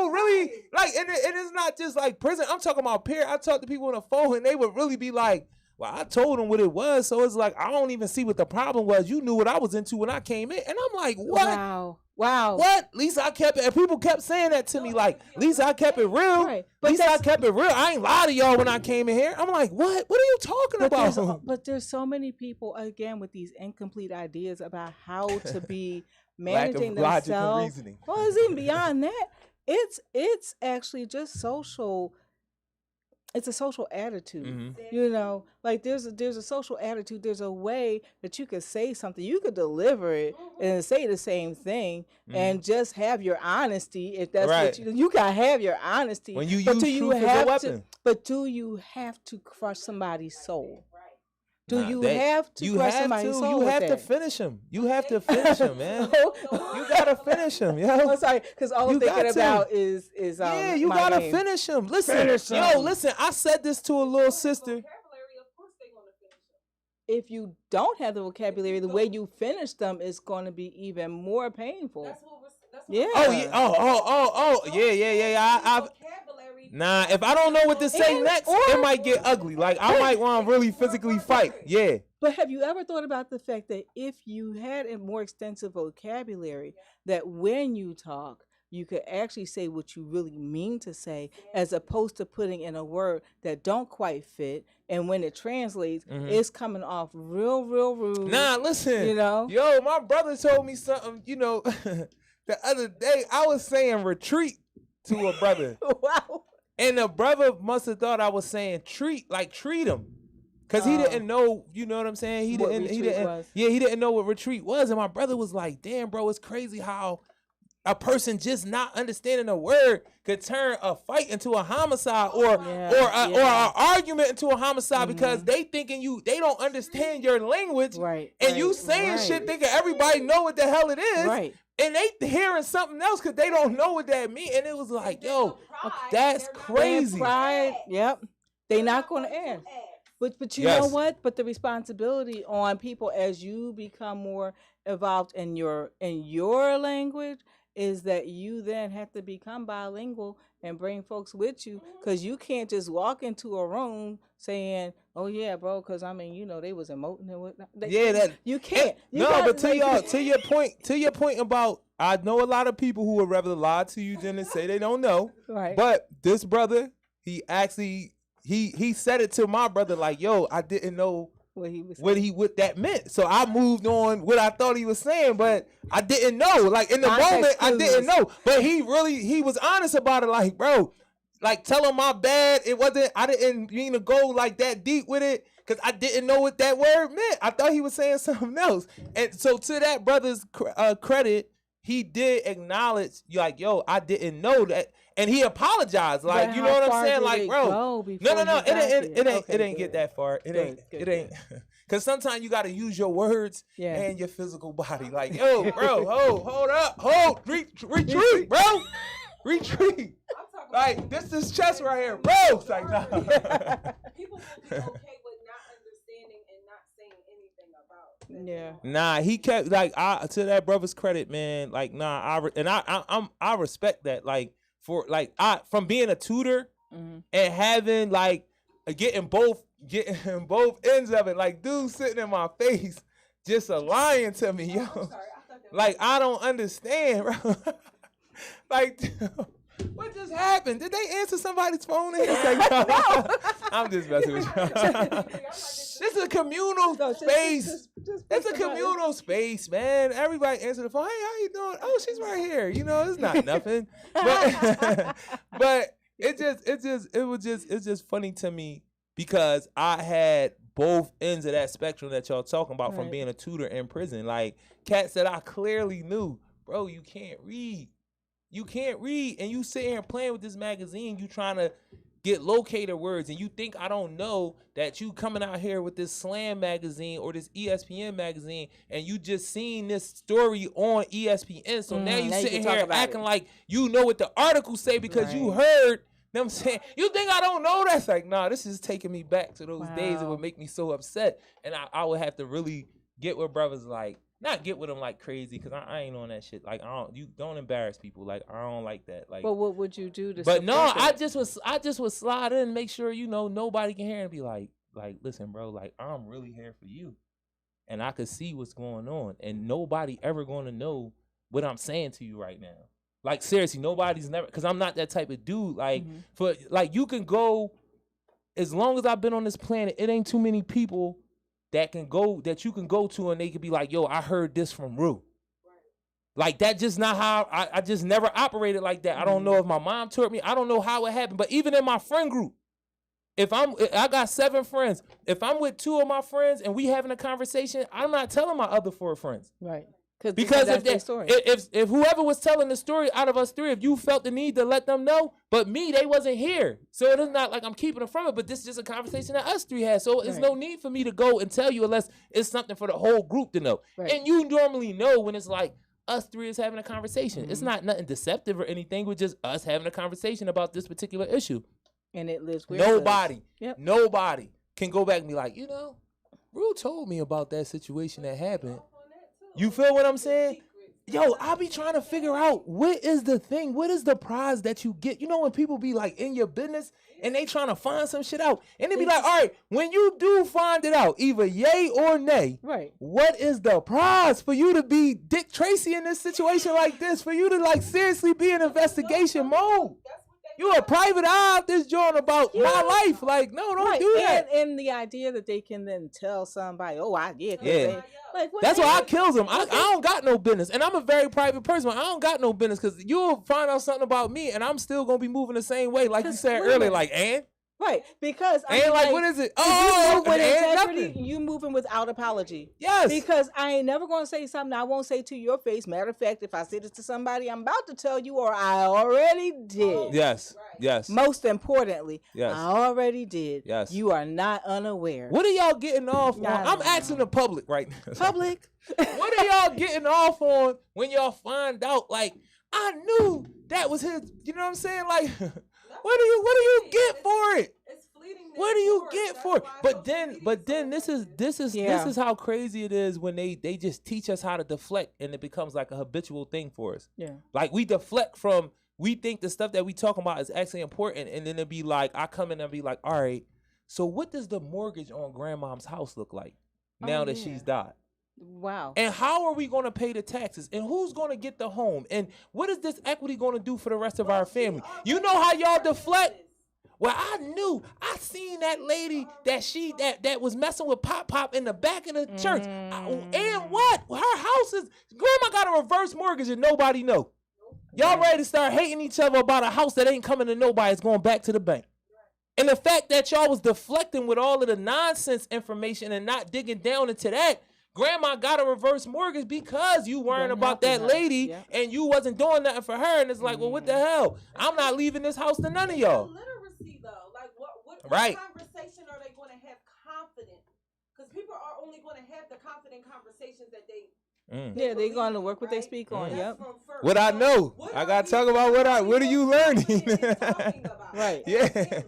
[SPEAKER 1] really like, and it's not just like prison. I'm talking about peer. I talk to people on the phone and they would really be like, well, I told them what it was. So it's like, I don't even see what the problem was. You knew what I was into when I came in. And I'm like, what?
[SPEAKER 2] Wow.
[SPEAKER 1] What? At least I kept it. And people kept saying that to me, like, at least I kept it real.
[SPEAKER 2] Right.
[SPEAKER 1] At least I kept it real. I ain't lie to y'all when I came in here. I'm like, what? What are you talking about?
[SPEAKER 2] But there's so many people, again, with these incomplete ideas about how to be managing themselves.
[SPEAKER 1] Logic and reasoning.
[SPEAKER 2] Well, it's even beyond that. It's actually just social. It's a social attitude, you know, like there's a social attitude. There's a way that you could say something, you could deliver it and say the same thing and just have your honesty. If that's what you gotta have your honesty.
[SPEAKER 1] When you use truth as a weapon.
[SPEAKER 2] But do you have to crush somebody's soul? Do you have to crush somebody's soul?
[SPEAKER 1] You have to finish him. You have to finish him, man. You gotta finish him, yo.
[SPEAKER 2] I'm sorry, because all I'm thinking about is
[SPEAKER 1] yeah, you gotta finish him. Listen, listen. I said this to a little sister.
[SPEAKER 2] If you don't have the vocabulary, the way you finish them is going to be even more painful.
[SPEAKER 3] That's what
[SPEAKER 2] yeah.
[SPEAKER 1] Yeah. Nah, if I don't know what to say next, it might get ugly. Like, I might want to really physically fight. Yeah.
[SPEAKER 2] But have you ever thought about the fact that if you had a more extensive vocabulary, that when you talk, you could actually say what you really mean to say, as opposed to putting in a word that don't quite fit, and when it translates, it's coming off real rude.
[SPEAKER 1] Nah, listen.
[SPEAKER 2] You know?
[SPEAKER 1] Yo, my brother told me something, you know, the other day. I was saying retreat to a brother.
[SPEAKER 2] Wow.
[SPEAKER 1] And the brother must have thought I was saying treat him. Cause he didn't know, you know what I'm saying? He didn't know what retreat was. And my brother was like, damn, bro, it's crazy how a person just not understanding a word could turn a fight into a homicide or an argument into a homicide because they thinking they don't understand your language.
[SPEAKER 2] Right.
[SPEAKER 1] And you saying shit thinking everybody know what the hell it is.
[SPEAKER 2] Right.
[SPEAKER 1] And they hearing something else because they don't know what that means. And it was like, yo, that's crazy.
[SPEAKER 2] Pride, yep. They not going to ask. But you know what? But the responsibility on people as you become more evolved in your language is that you then have to become bilingual and bring folks with you, because you can't just walk into a room saying, "Oh yeah, bro," because I mean, you know, they was emoting and whatnot. You can't.
[SPEAKER 1] But to your point about, I know a lot of people who would rather lie to you than to say they don't know.
[SPEAKER 2] Right.
[SPEAKER 1] But this brother, he actually he said it to my brother like, "Yo, I didn't know what that meant." So I moved on what I thought he was saying, but I didn't know. Like in the moment, I didn't know. But he was honest about it. Like, bro, like tell him my bad. I didn't mean to go like that deep with it because I didn't know what that word meant. I thought he was saying something else. And so to that brother's credit, he did acknowledge, like, yo, I didn't know that. And he apologized, like, you know what I'm saying, like, bro. No, it ain't get that far. It ain't, because sometimes you got to use your words and your physical body. Like, yo, bro, hold, retreat, bro, retreat. Like, this is chest right here, bro. It's like, nah.
[SPEAKER 3] People will be okay with not understanding and not saying anything about it.
[SPEAKER 2] Yeah.
[SPEAKER 1] Nah, he kept, like, to that brother's credit, man. Like, nah, I respect that. Like, from being a tutor and having like getting both ends of it, like dude sitting in my face just lying to me, yo. Like, I don't understand, bro. Like, what just happened? Did they answer somebody's phone? I'm just messing with you. This is a communal space. It's a communal space, man. Everybody answer the phone. Hey, how you doing? Oh, she's right here. You know, it's not nothing. But it's just funny to me because I had both ends of that spectrum that y'all talking about from being a tutor in prison. Like, cats that I clearly knew, bro, you can't read. You can't read, and you sit here playing with this magazine. You trying to get locator words, and you think I don't know that you coming out here with this Slam magazine or this ESPN magazine, and you just seen this story on ESPN. So now you sitting here acting like you know what the articles say because you heard them saying. You think I don't know? That's like, nah, this is taking me back to those days. It would make me so upset, and I would have to really get with brothers like. Not get with them like crazy, because I ain't on that shit. Like, you don't embarrass people. Like, I don't like that. Like,
[SPEAKER 2] but what would you do to?
[SPEAKER 1] But no, I just would slide in and make sure nobody can hear and be like, listen, bro, like I'm really here for you, and I could see what's going on, and nobody ever going to know what I'm saying to you right now. Like seriously, nobody's never, because I'm not that type of dude. Like for like you can go, as long as I've been on this planet, it ain't too many people that you can go to and they could be like, yo, I heard this from Rue. Right. Like that just not how I just never operated like that. I don't know if my mom taught me. I don't know how it happened. But even in my friend group, I got 7 friends. If I'm with 2 of my friends and we having a conversation, I'm not telling my other 4 friends.
[SPEAKER 2] Right.
[SPEAKER 1] Because if whoever was telling the story out of us 3, if you felt the need to let them know, but me, they wasn't here. So it is not like I'm keeping it from it, but this is just a conversation that us 3 had. So there's no need for me to go and tell you unless it's something for the whole group to know. Right. And you normally know when it's like us 3 is having a conversation. It's not nothing deceptive or anything. We're just us having a conversation about this particular issue.
[SPEAKER 2] And it lives with
[SPEAKER 1] nobody can go back and be like, Rue told me about that situation that happened. You feel what I'm saying? Yo, I be trying to figure out what is the thing, what is the prize that you get? You know when people be like in your business and they trying to find some shit out, and they be like, all right, when you do find it out, either yay or nay,
[SPEAKER 2] right? What
[SPEAKER 1] is the prize for you to be Dick Tracy in this situation like this? For you to like seriously be in investigation mode? You a private eye out this joint about my life. Like, no, don't do that.
[SPEAKER 2] And the idea that they can then tell somebody,
[SPEAKER 1] like, that's why I kills them. I don't got no business. And I'm a very private person. I don't got no business because you'll find out something about me and I'm still going to be moving the same way. Like you said earlier, like, and?
[SPEAKER 2] Right, because
[SPEAKER 1] I ain't like, what is it? Oh,
[SPEAKER 2] with integrity, you moving without apology.
[SPEAKER 1] Yes.
[SPEAKER 2] Because I ain't never going to say something I won't say to your face. Matter of fact, if I say this to somebody, I'm about to tell you, or I already did.
[SPEAKER 1] Yes. Yes.
[SPEAKER 2] Most importantly,
[SPEAKER 1] yes.
[SPEAKER 2] I already did.
[SPEAKER 1] Yes.
[SPEAKER 2] You are not unaware.
[SPEAKER 1] What are y'all getting off on? I'm asking the public right now.
[SPEAKER 2] Public.
[SPEAKER 1] What are y'all getting off on when y'all find out? Like, I knew that was his. You know what I'm saying? Like. What do you get for it?
[SPEAKER 3] It's fleeting.
[SPEAKER 1] What do you get for it? But then this is how crazy it is when they just teach us how to deflect and it becomes like a habitual thing for us.
[SPEAKER 2] Yeah.
[SPEAKER 1] Like we deflect from, we think the stuff that we talking about is actually important, and then it'd be like I come in and be like, all right, so what does the mortgage on grandmom's house look like now that she's died?
[SPEAKER 2] Wow.
[SPEAKER 1] And how are we going to pay the taxes? And who's going to get the home? And what is this equity going to do for the rest of our family? You know how y'all deflect? Well, I seen that lady that was messing with Pop in the back of the church. And what? Her house is, grandma got a reverse mortgage and nobody know. Y'all ready to start hating each other about a house that ain't coming to nobody. It's going back to the bank. And the fact that y'all was deflecting with all of the nonsense information and not digging down into that, grandma got a reverse mortgage because you worrying about that lady and you wasn't doing nothing for her. And it's like, well, what the hell? I'm not leaving this house to none of y'all.
[SPEAKER 3] Literacy, though. Like, what
[SPEAKER 1] right.
[SPEAKER 3] conversation are they going to have confident? Because people are only going to have the confident conversations that they
[SPEAKER 2] they're going to work what they speak on. Yep.
[SPEAKER 1] What I know. I got to talk about what are you learning?
[SPEAKER 2] Right.
[SPEAKER 1] Yeah.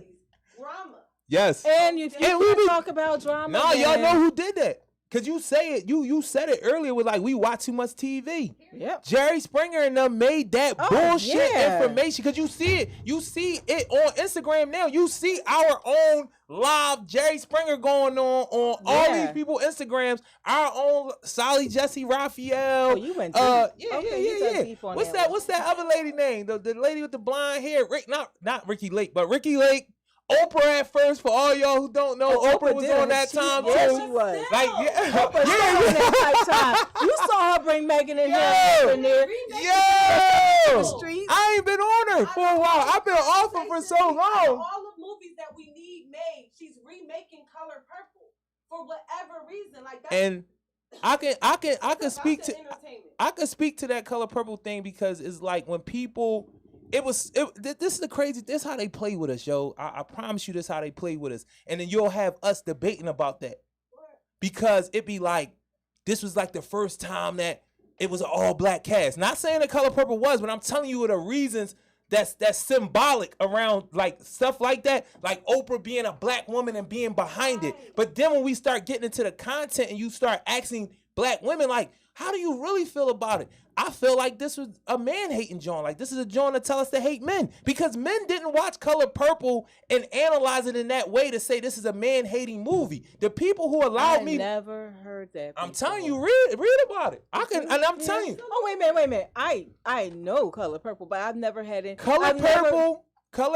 [SPEAKER 3] Drama.
[SPEAKER 1] Yes.
[SPEAKER 2] And if you talk about drama.
[SPEAKER 1] No, y'all know who did that. Cause you say it, you said it earlier with like we watch too much TV.
[SPEAKER 2] Yep.
[SPEAKER 1] Jerry Springer and them made that bullshit information. Cause you see it on Instagram now. You see our own live Jerry Springer going on all these people Instagrams. Our own Sally Jesse Raphael.
[SPEAKER 2] Oh, you went to
[SPEAKER 1] yeah. What's that other lady name? The lady with the blonde hair. Not Ricky Lake, but Ricky Lake. Oprah at first, for all y'all who don't know, Oprah was on that time too.
[SPEAKER 2] She was.
[SPEAKER 1] Like,
[SPEAKER 2] Oprah on that time. You saw her bring Megan in here.
[SPEAKER 1] I ain't been on her for a while. I've been off her for so long.
[SPEAKER 3] All the movies that we need made, she's remaking Color Purple for whatever reason. Like that.
[SPEAKER 1] And I can speak to that Color Purple thing because it's like when people. This is the crazy. This how they play with us, yo. I promise you, this how they play with us. And then you'll have us debating about that because it be like this was like the first time that it was an all black cast. Not saying The Color Purple was, but I'm telling you the reasons that's symbolic around like stuff like that, like Oprah being a black woman and being behind it. But then when we start getting into the content and you start asking black women, like, how do you really feel about it? I feel like this was a man-hating John. Like, this is a John to tell us to hate men. Because men didn't watch Color Purple and analyze it in that way to say this is a man-hating movie. The people who allowed me...
[SPEAKER 2] I never heard that before.
[SPEAKER 1] I'm telling you, read about it. And I'm telling you.
[SPEAKER 2] Oh, wait a minute. I know Color Purple, but I've never had it.
[SPEAKER 1] Color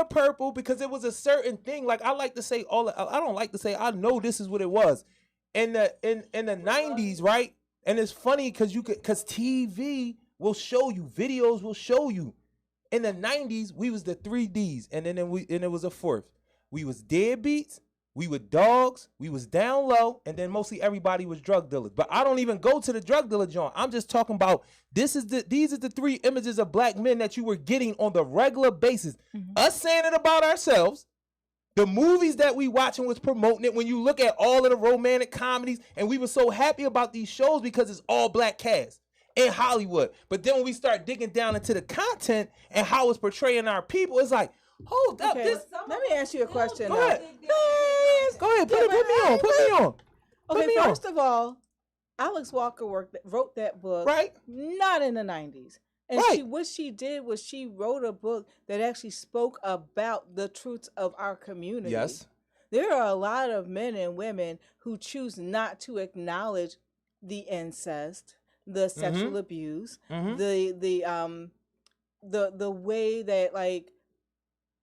[SPEAKER 1] Purple, because it was a certain thing. Like, I like to say I don't like to say I know this is what it was. In the 90s, right? And it's funny because TV will show you, videos will show you. In the 90s, we was the 3Ds, and then it was a fourth. We was deadbeats, we were dogs, we was down low, and then mostly everybody was drug dealers. But I don't even go to the drug dealer joint. I'm just talking about these are the three images of black men that you were getting on the regular basis. Mm-hmm. Us saying it about ourselves. The movies that we watching was promoting it. When you look at all of the romantic comedies, and we were so happy about these shows because it's all black cast in Hollywood. But then when we start digging down into the content and how it's portraying our people, it's like, hold up.
[SPEAKER 2] Okay, let me ask you a question.
[SPEAKER 1] Go ahead. Go ahead. Put me on.
[SPEAKER 2] Okay, first of all, Alex Walker wrote that book,
[SPEAKER 1] right?
[SPEAKER 2] Not in the 90s. And
[SPEAKER 1] right.
[SPEAKER 2] what she did was she wrote a book that actually spoke about the truths of our community.
[SPEAKER 1] Yes.
[SPEAKER 2] There are a lot of men and women who choose not to acknowledge the incest, the sexual abuse, the way that, like,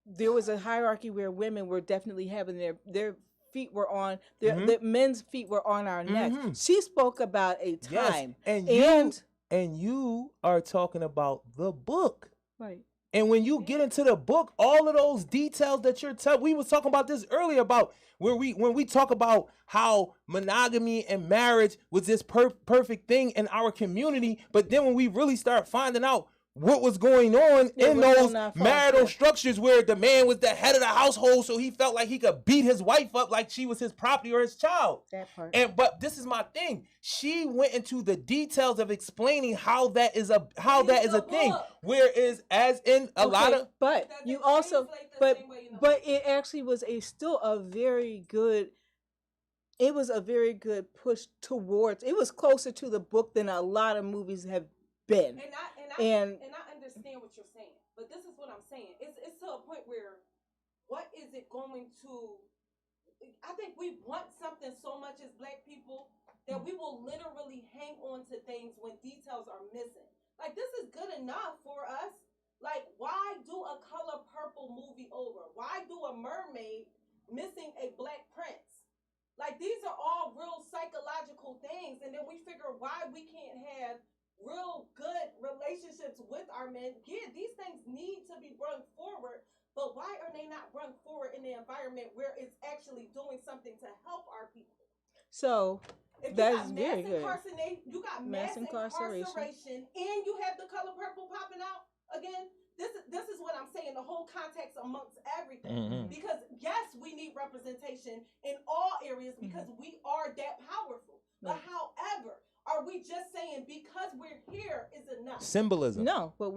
[SPEAKER 2] there was a hierarchy where women were definitely having their feet were on the men's feet were on our necks. She spoke about a time.
[SPEAKER 1] Yes. And you are talking about the book.
[SPEAKER 2] Right.
[SPEAKER 1] And when you get into the book, all of those details that you're telling, we was talking about this earlier about when we talk about how monogamy and marriage was this perfect thing in our community. But then when we really start finding out what was going on in those marital structures where the man was the head of the household, so he felt like he could beat his wife up like she was his property or his child.
[SPEAKER 2] That part.
[SPEAKER 1] But this is my thing. She went into the details of explaining how that is a thing. Whereas as in a lot of
[SPEAKER 2] but you also but it actually was still a very good. It was a very good push towards. It was closer to the book than a lot of movies have been.
[SPEAKER 3] And I understand what you're saying, but this is what I'm saying. It's to a point where, what is it going to? I think we want something so much as black people that we will literally hang on to things when details are missing. Like, this is good enough for us. Like, why do a Color Purple movie over? Why do a mermaid missing a black prince? Like, these are all real psychological things, and then we figure why we can't have real good relationships with our men. Yeah, these things need to be brought forward, but why are they not brought forward in the environment where it's actually doing something to help our people?
[SPEAKER 2] So that's very good.
[SPEAKER 3] You got mass incarceration, and you have the Color Purple popping out again. This is what I'm saying. The whole context amongst everything, because yes, we need representation in all areas because we are that powerful. But however, are we just saying because we're here is enough?
[SPEAKER 1] Symbolism.
[SPEAKER 2] No, but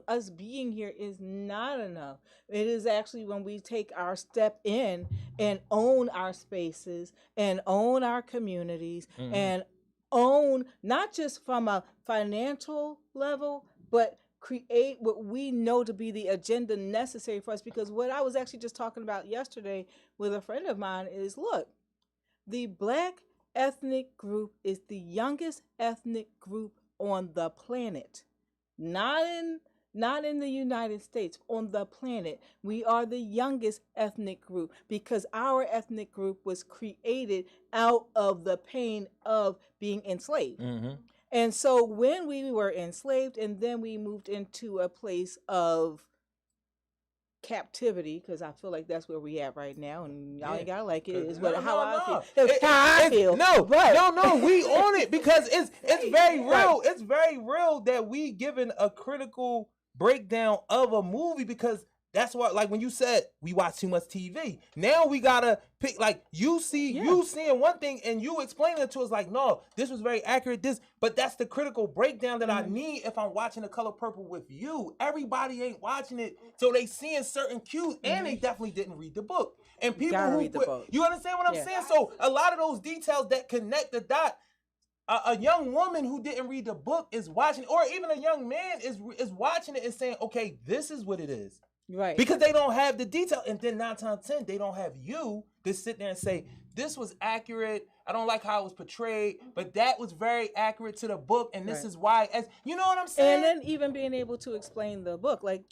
[SPEAKER 2] us being here is not enough. It is actually when we take our step in and own our spaces and own our communities and own, not just from a financial level, but create what we know to be the agenda necessary for us. Because what I was actually just talking about yesterday with a friend of mine is, look, the Black ethnic group is the youngest ethnic group on the planet, not in the United States, on the planet. We are the youngest ethnic group because our ethnic group was created out of the pain of being enslaved. And so when we were enslaved and then we moved into a place of captivity, because I feel like that's where we at right now, and y'all ain't gotta like it. Is how I feel.
[SPEAKER 1] No, we on it because it's very real. It's very real that we given a critical breakdown of a movie, because that's what, like when you said we watch too much TV. Now we gotta pick, like you seeing one thing and you explaining it to us like, no, this was very accurate. But that's the critical breakdown that I need if I'm watching The Color Purple with you. Everybody ain't watching it, so they seeing certain cues, and they definitely didn't read the book. And people you understand what I'm saying? So a lot of those details that connect the dot. A young woman who didn't read the book is watching, or even a young man is watching it and saying, okay, this is what it is.
[SPEAKER 2] Right.
[SPEAKER 1] Because they don't have the detail. And then 9 times 10, they don't have you to sit there and say, this was accurate. I don't like how it was portrayed, but that was very accurate to the book. And this is why, as you know what I'm saying?
[SPEAKER 2] And then even being able to explain the book. Like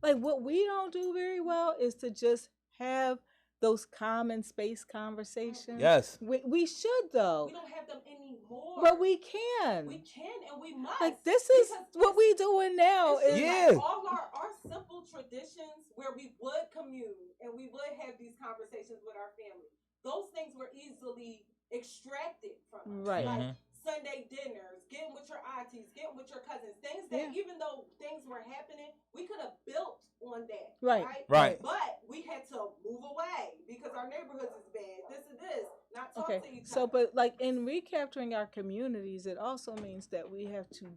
[SPEAKER 2] what we don't do very well is to just have those common space conversations.
[SPEAKER 1] Yes.
[SPEAKER 2] We should, though.
[SPEAKER 3] We don't have them anymore.
[SPEAKER 2] But we can.
[SPEAKER 3] We can and we must.
[SPEAKER 2] Like, this is what we doing now.
[SPEAKER 3] Like all our simple traditions where we would commune and we would have these conversations with our family. Those things were easily extracted from us.
[SPEAKER 2] Right.
[SPEAKER 3] Like Sunday dinners, getting with your aunties, getting with your cousins, things that even though things were happening, we could have built on that.
[SPEAKER 1] Right.
[SPEAKER 3] But we had to move away because our neighborhoods is bad. This is this. Not talk to each other.
[SPEAKER 2] So, but like in recapturing our communities, it also means that we have to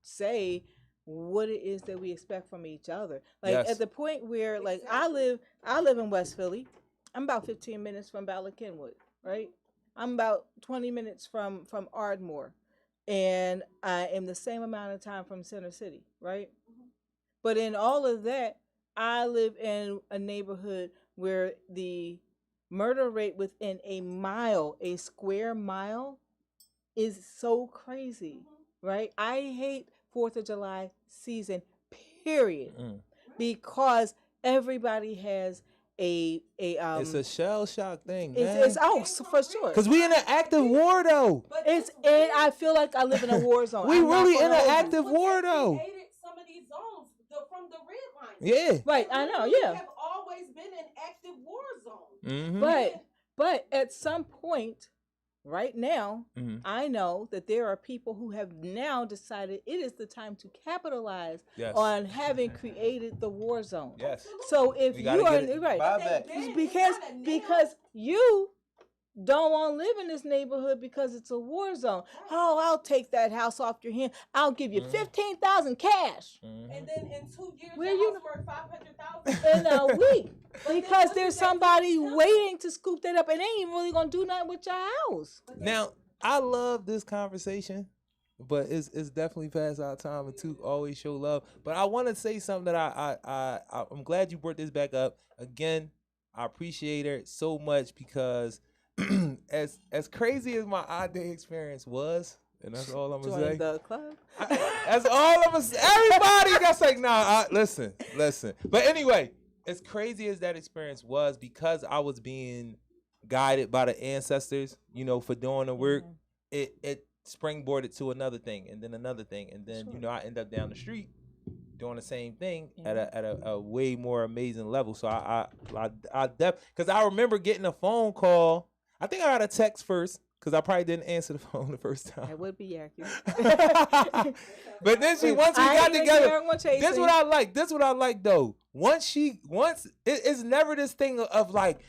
[SPEAKER 2] say what it is that we expect from each other. Like at the point where, like, I live in West Philly. I'm about 15 minutes from Bala Kenwood, right? I'm about 20 minutes from Ardmore, and I am the same amount of time from Center City, right? But in all of that, I live in a neighborhood where the murder rate within a square mile, is so crazy, right? I hate 4th of July season, period, because everybody has it's
[SPEAKER 1] a shell shock thing, man.
[SPEAKER 2] It's for sure.
[SPEAKER 1] Because we in an active war though.
[SPEAKER 2] And I feel like I live in a war zone.
[SPEAKER 1] We really in an active war though.
[SPEAKER 3] Some of these zones from the red line.
[SPEAKER 1] Yeah.
[SPEAKER 2] Right, I know. Yeah.
[SPEAKER 3] We have always been an active war zone.
[SPEAKER 1] Mm-hmm.
[SPEAKER 2] But at some point, right now, I know that there are people who have now decided it is the time to capitalize on having created the war zone.
[SPEAKER 1] Yes.
[SPEAKER 2] So if you are because you don't want to live in this neighborhood because it's a war zone. Oh, I'll take that house off your hand. I'll give you $15,000 cash.
[SPEAKER 3] And then in 2 years,
[SPEAKER 2] where
[SPEAKER 3] your
[SPEAKER 2] you
[SPEAKER 3] house worth $500,000
[SPEAKER 2] in a week. Because there's somebody waiting to scoop that up, and they ain't really gonna do nothing with your house.
[SPEAKER 1] Now, I love this conversation, but it's definitely past our time, and to always show love. But I want to say something that I'm glad you brought this back up again. I appreciate it so much because as crazy as my odd day experience was, and that's all I'm gonna say.
[SPEAKER 2] The club.
[SPEAKER 1] That's all I'm gonna say. Everybody that's like, nah, listen. But anyway. As crazy as that experience was, because I was being guided by the ancestors, for doing the work, it springboarded to another thing, and then another thing, and then I end up down the street doing the same thing at a way more amazing level. So I because I remember getting a phone call. I think I got a text first, because I probably didn't answer the phone the first time.
[SPEAKER 2] That would be accurate.
[SPEAKER 1] But then once we got together, this is what I like. This is what I like though. It's never this thing of like,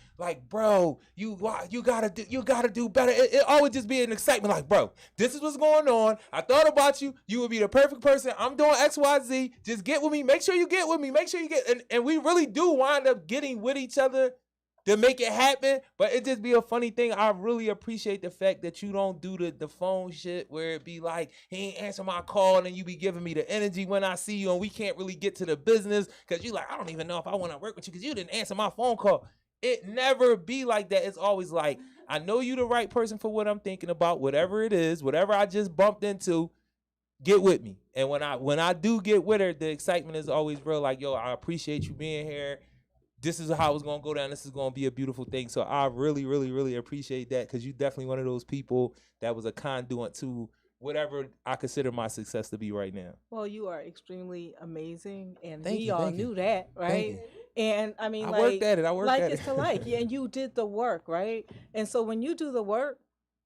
[SPEAKER 1] bro, you gotta do better. It always just be an excitement, like, bro, this is what's going on. I thought about you. You would be the perfect person. I'm doing XYZ. Just get with me. Make sure you get with me. Make sure you get. And we really do wind up getting with each other to make it happen, but it just be a funny thing. I really appreciate the fact that you don't do the phone shit where it be like, he ain't answer my call, and you be giving me the energy when I see you, and we can't really get to the business because you like, I don't even know if I want to work with you because you didn't answer my phone call. It never be like that. It's always like, I know you the right person for what I'm thinking about, whatever it is, whatever I just bumped into, get with me. And when I do get with her, the excitement is always real. Like, yo, I appreciate you being here. This is how it's going to go down. This is going to be a beautiful thing. So I really, really, really appreciate that, because you're definitely one of those people that was a conduit to whatever I consider my success to be right now.
[SPEAKER 2] Well, you are extremely amazing, and we all knew that, right? And I mean, I worked
[SPEAKER 1] at it.
[SPEAKER 2] Like it's to like, and you did the work, right? And so when you do the work,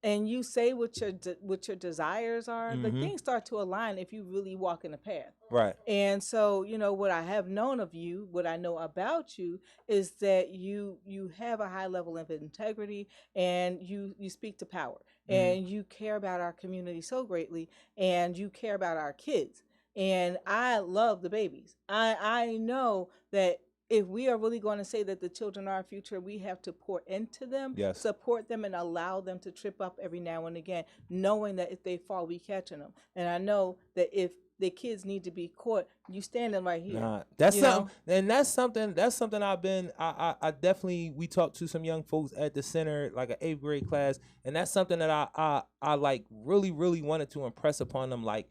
[SPEAKER 2] and you say what your desires are, the things start to align if you really walk in the path.
[SPEAKER 1] Right.
[SPEAKER 2] And so, what I have known of you, what I know about you, is that you have a high level of integrity, and you speak to power, and you care about our community so greatly, and you care about our kids. And I love the babies. I know that if we are really going to say that the children are our future, we have to pour into them, support them, and allow them to trip up every now and again, knowing that if they fall, we catching them. And I know that if the kids need to be caught, you standing right here.
[SPEAKER 1] Nah, that's something, and that's something I've been. I definitely, we talked to some young folks at the center, like an 8th grade class, and that's something that I like really wanted to impress upon them. Like,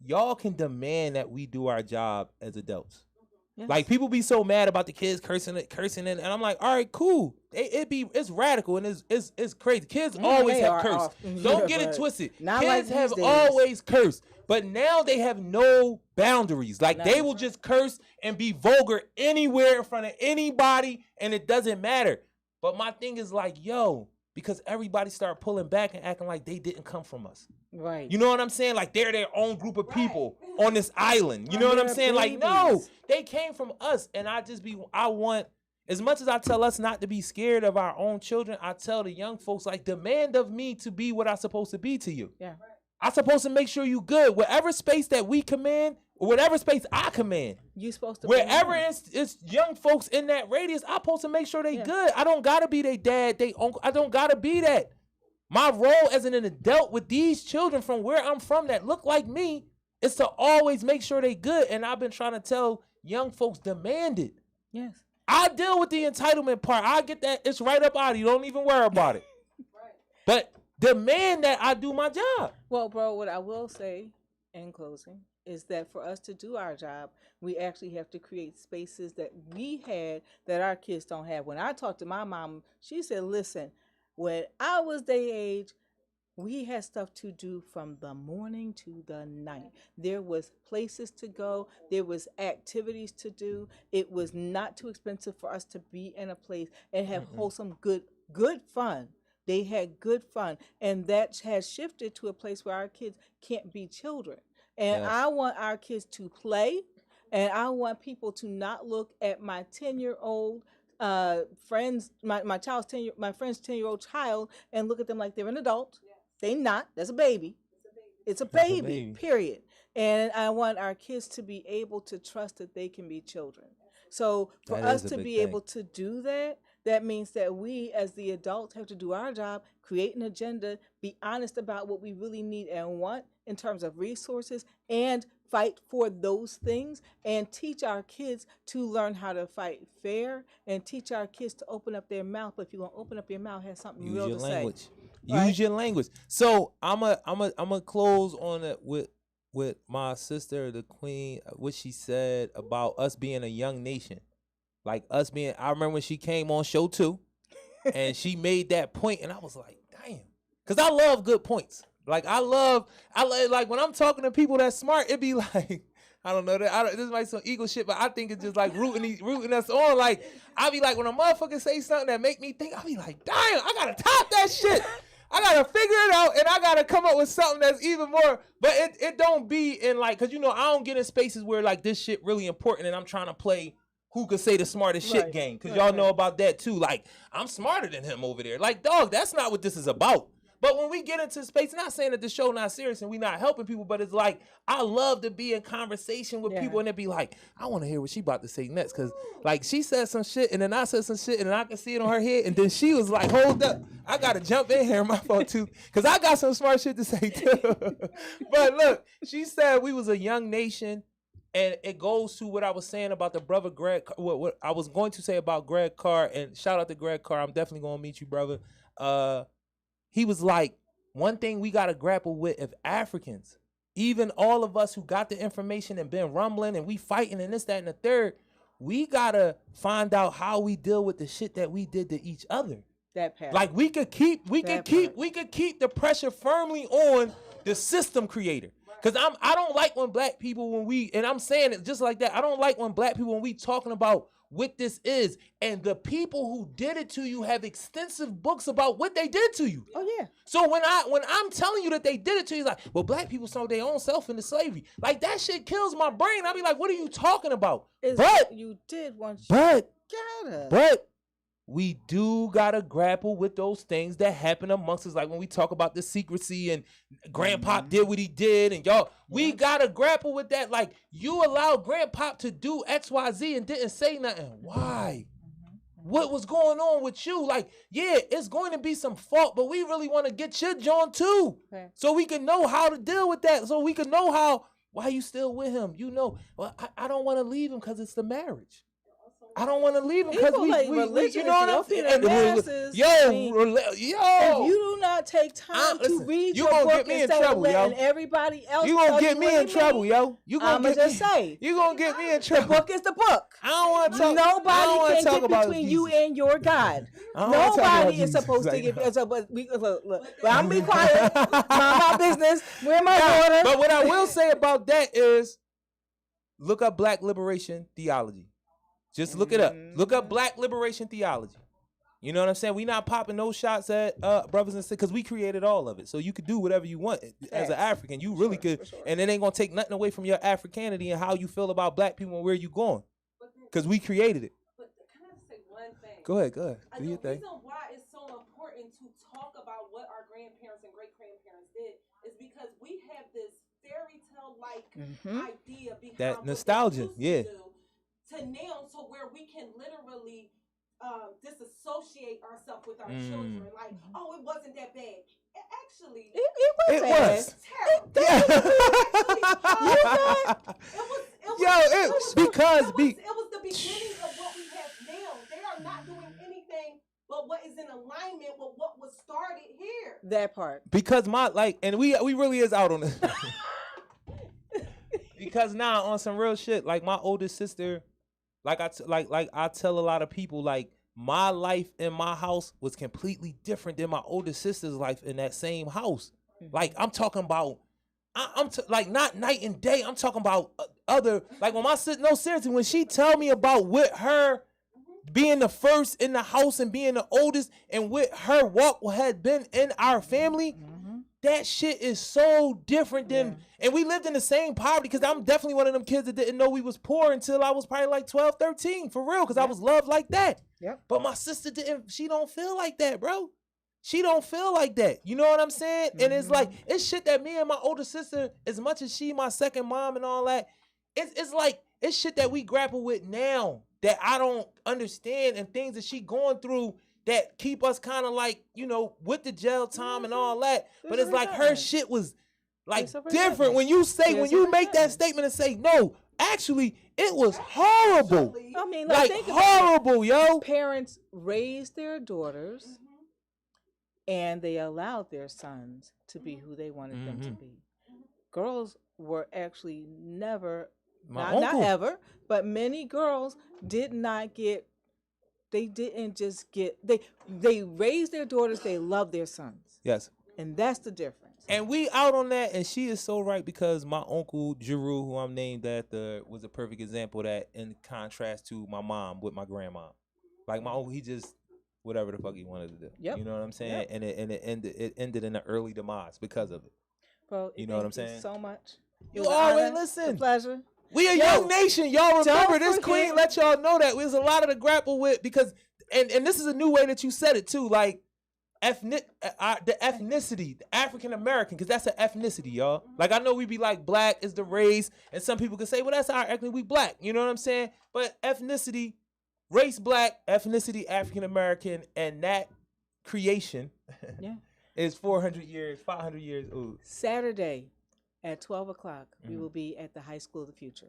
[SPEAKER 1] y'all can demand that we do our job as adults. Yes. Like, people be so mad about the kids cursing, and I'm like, all right, cool. It's radical and it's crazy. Kids always have cursed. Don't get it twisted. Kids have always cursed, but now they have no boundaries. Like, they will just curse and be vulgar anywhere in front of anybody, and it doesn't matter. But my thing is like, yo, because everybody started pulling back and acting like they didn't come from us. Right. You know what I'm saying? Like, they're their own group of people on this island. You know what I'm saying? Babies. Like, no, they came from us. And I want, as much as I tell us not to be scared of our own children, I tell the young folks, like, demand of me to be what I'm supposed to be to you. Yeah. I'm supposed to make sure you good. Whatever space that we command, or whatever space I command, you supposed to. Wherever it's young folks in that radius, I'm supposed to make sure they good. I don't gotta be their dad, they uncle. I don't gotta be that. My role as an adult with these children from where I'm from that look like me is to always make sure they good. And I've been trying to tell young folks, demand it. Yes. I deal with the entitlement part. I get that. It's right up out of you. Don't even worry about it. Right. But demand that I do my job.
[SPEAKER 2] Well, bro, what I will say in closing is that for us to do our job, we actually have to create spaces that we had that our kids don't have. When I talked to my mom, she said, listen, when I was their age, we had stuff to do from the morning to the night. There was places to go. There was activities to do. It was not too expensive for us to be in a place and have wholesome, good fun. They had good fun. And that has shifted to a place where our kids can't be children. And I want our kids to play, and I want people to not look at my 10-year-old friends, my friend's 10-year-old child, and look at them like they're an adult. Yeah. They not. That's a baby. It's a baby, period. And I want our kids to be able to trust that they can be children. So for us to be able to do that, that means that we as the adults have to do our job, create an agenda, be honest about what we really need and want in terms of resources, and fight for those things, and teach our kids to learn how to fight fair, and teach our kids to open up their mouth. But if you're going to open up your mouth, have something real to
[SPEAKER 1] language.
[SPEAKER 2] Say.
[SPEAKER 1] Use your language. So I'm a close on it with my sister, the queen, what she said about us being a young nation. Like us being, I remember when she came on show 2 and she made that point, and I was like, damn. Because I love good points. Like, I love, like, when I'm talking to people that's smart, it be like, I don't know, this might some ego shit, but I think it's just like rooting us on. Like, I be like, when a motherfucker say something that make me think, I be like, damn, I gotta top that shit. I gotta figure it out, and I gotta come up with something that's even more, but it don't be in like, because, I don't get in spaces where like this shit really important and I'm trying to play who could say the smartest shit game, because y'all know about that too. Like, I'm smarter than him over there. Like, dog, that's not what this is about. But when we get into space, not saying that the show not serious and we not helping people, but it's like, I love to be in conversation with people, and it be like, I want to hear what she about to say next, because like she said some shit and then I said some shit and I can see it on her head, and then she was like, hold up, I gotta jump in here, my fault too, because I got some smart shit to say too. But look, she said we was a young nation, and it goes to what I was saying about the brother Greg, what I was going to say about Greg Carr, and shout out to Greg Carr, I'm definitely gonna meet you, brother. He was like, one thing we got to grapple with if Africans, even all of us who got the information and been rumbling and we fighting and this, that, and the third, we got to find out how we deal with the shit that we did to each other. That part. Like, we could keep the pressure firmly on the system creator. Because I don't like when black people, and I'm saying it just like that, I don't like when black people, when we talking about what this is. And the people who did it to you have extensive books about what they did to you.
[SPEAKER 2] Oh yeah.
[SPEAKER 1] So when I'm telling you that they did it to you, it's like, well, black people sold their own self into slavery. Like, that shit kills my brain. I be like, what are you talking about?
[SPEAKER 2] But you did once you got us.
[SPEAKER 1] But we do gotta grapple with those things that happen amongst us. Like when we talk about the secrecy and Grandpa did what he did, and y'all, we gotta grapple with that. Like, you allowed Grandpa to do XYZ and didn't say nothing. Why? What was going on with you? Like, yeah, it's going to be some fault, but we really want to get your John too. Okay. So we can know how to deal with that. So we can know why you still with him. You know, well, I don't want to leave him because it's the marriage. I don't want to leave him because we you know what I'm saying? Yo,
[SPEAKER 2] if you do not take time to read your book instead of letting everybody else,
[SPEAKER 1] you gonna get me in trouble, yo.
[SPEAKER 2] I'ma just say,
[SPEAKER 1] you gonna get me in trouble.
[SPEAKER 2] The book is the book.
[SPEAKER 1] I don't want to talk.
[SPEAKER 2] Nobody can get between you and your God. Nobody is supposed to get. But I'm be quiet. Mind my business. Where my daughter?
[SPEAKER 1] But what I will say about that is, look up Black Liberation Theology. Just look it up. Look up Black Liberation Theology. You know what I'm saying? We not popping those shots at brothers and sisters because we created all of it. So you could do whatever you want as an African. You really could. And it ain't going to take nothing away from your Africanity and how you feel about black people and where you going. Because we created it.
[SPEAKER 3] But can I say one thing?
[SPEAKER 1] Go ahead. Do your thing.
[SPEAKER 3] The reason why it's so important to talk about what our grandparents and great-grandparents did is because we have this fairy tale-like idea behind
[SPEAKER 1] that nostalgia. Yeah.
[SPEAKER 3] To now, to where we can literally disassociate ourselves with our children. Like, oh, it wasn't that bad. Actually,
[SPEAKER 1] it was terrible. It was because it
[SPEAKER 3] was the beginning of what we have now. They are not doing anything but what is in alignment with what was started here.
[SPEAKER 2] That part.
[SPEAKER 1] Because and we really is out on this. Because now on some real shit, like my oldest sister. Like I tell a lot of people, like, my life in my house was completely different than my older sister's life in that same house. Like, I'm talking about, like, not night and day. I'm talking about other, like, when my sister, no, seriously, when she tell me about what her being the first in the house and being the oldest and what her walk had been in our family, that shit is so different than, and we lived in the same poverty, because I'm definitely one of them kids that didn't know we was poor until I was probably like 12, 13, for real, because I was loved like that. But my sister she don't feel like that, bro. She don't feel like that. You know what I'm saying? And it's like, it's shit that me and my older sister, as much as she my second mom and all that, it's like, it's shit that we grapple with now that I don't understand, and things that she going through that keep us kind of like, you know, with the jail time and all that. But it's like her shit was like different. When you make that statement and say, no, actually, it was horrible.
[SPEAKER 2] I mean,
[SPEAKER 1] like horrible, yo.
[SPEAKER 2] Parents raised their daughters and they allowed their sons to be who they wanted them to be. Girls were actually never, not ever, but many girls did not get, they didn't just get, they raised their daughters, they loved their sons.
[SPEAKER 1] Yes.
[SPEAKER 2] And that's the difference.
[SPEAKER 1] And we out on that, and she is so right, because my uncle Jarue, who I'm named after, was a perfect example of that, in contrast to my mom with my grandma. Like, my uncle, he just, whatever the fuck he wanted to do. Yep. You know what I'm saying? Yep. And it ended in an early demise because of it.
[SPEAKER 2] Bro,
[SPEAKER 1] you know what I'm saying?
[SPEAKER 2] So much.
[SPEAKER 1] You always listen.
[SPEAKER 2] Pleasure.
[SPEAKER 1] We a young nation. Y'all remember this queen, let y'all know that. There's a lot of to grapple with, because, and this is a new way that you said it too, like, the ethnicity, the African American, because that's an ethnicity, y'all. Like, I know we be like, black is the race, and some people can say, well, that's our ethnicity, we black. You know what I'm saying? But ethnicity, race black, ethnicity African American, and that creation is 400 years, 500 years old.
[SPEAKER 2] Saturday at 12 o'clock, we will be at the High School of the Future.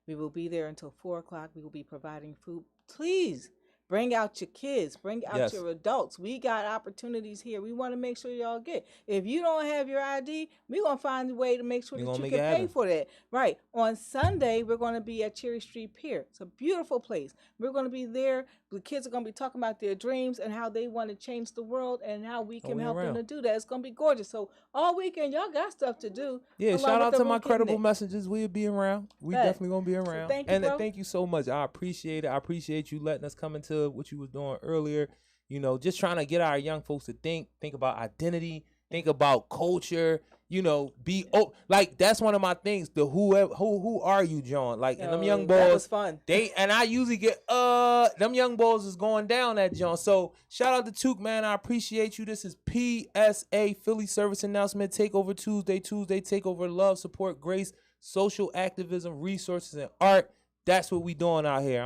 [SPEAKER 2] We will be there until 4 o'clock. We will be providing food. Please Bring out your kids. Bring out your adults. We got opportunities here. We want to make sure y'all get. If you don't have your ID, we're going to find a way to make sure that you can pay for that. Right. On Sunday, we're going to be at Cherry Street Pier. It's a beautiful place. We're going to be there. The kids are going to be talking about their dreams and how they want to change the world and how we can help them to do that. It's going to be gorgeous. So all weekend, y'all got stuff to do.
[SPEAKER 1] Yeah, shout out to my credible messages. We'll be around. We definitely going to be around. So thank you so much. I appreciate it. I appreciate you letting us come into what you was doing earlier. You know, just trying to get our young folks to think about identity, think about culture, you know, like that's one of my things. The who are you, John? Like, and them young boys,
[SPEAKER 2] that was fun.
[SPEAKER 1] I usually get them young boys is going down that John. So shout out to Took, man. I appreciate you. This is PSA Philly Service Announcement Takeover Tuesday Takeover Love, Support, Grace, Social Activism, Resources, and Art. That's what we doing out here.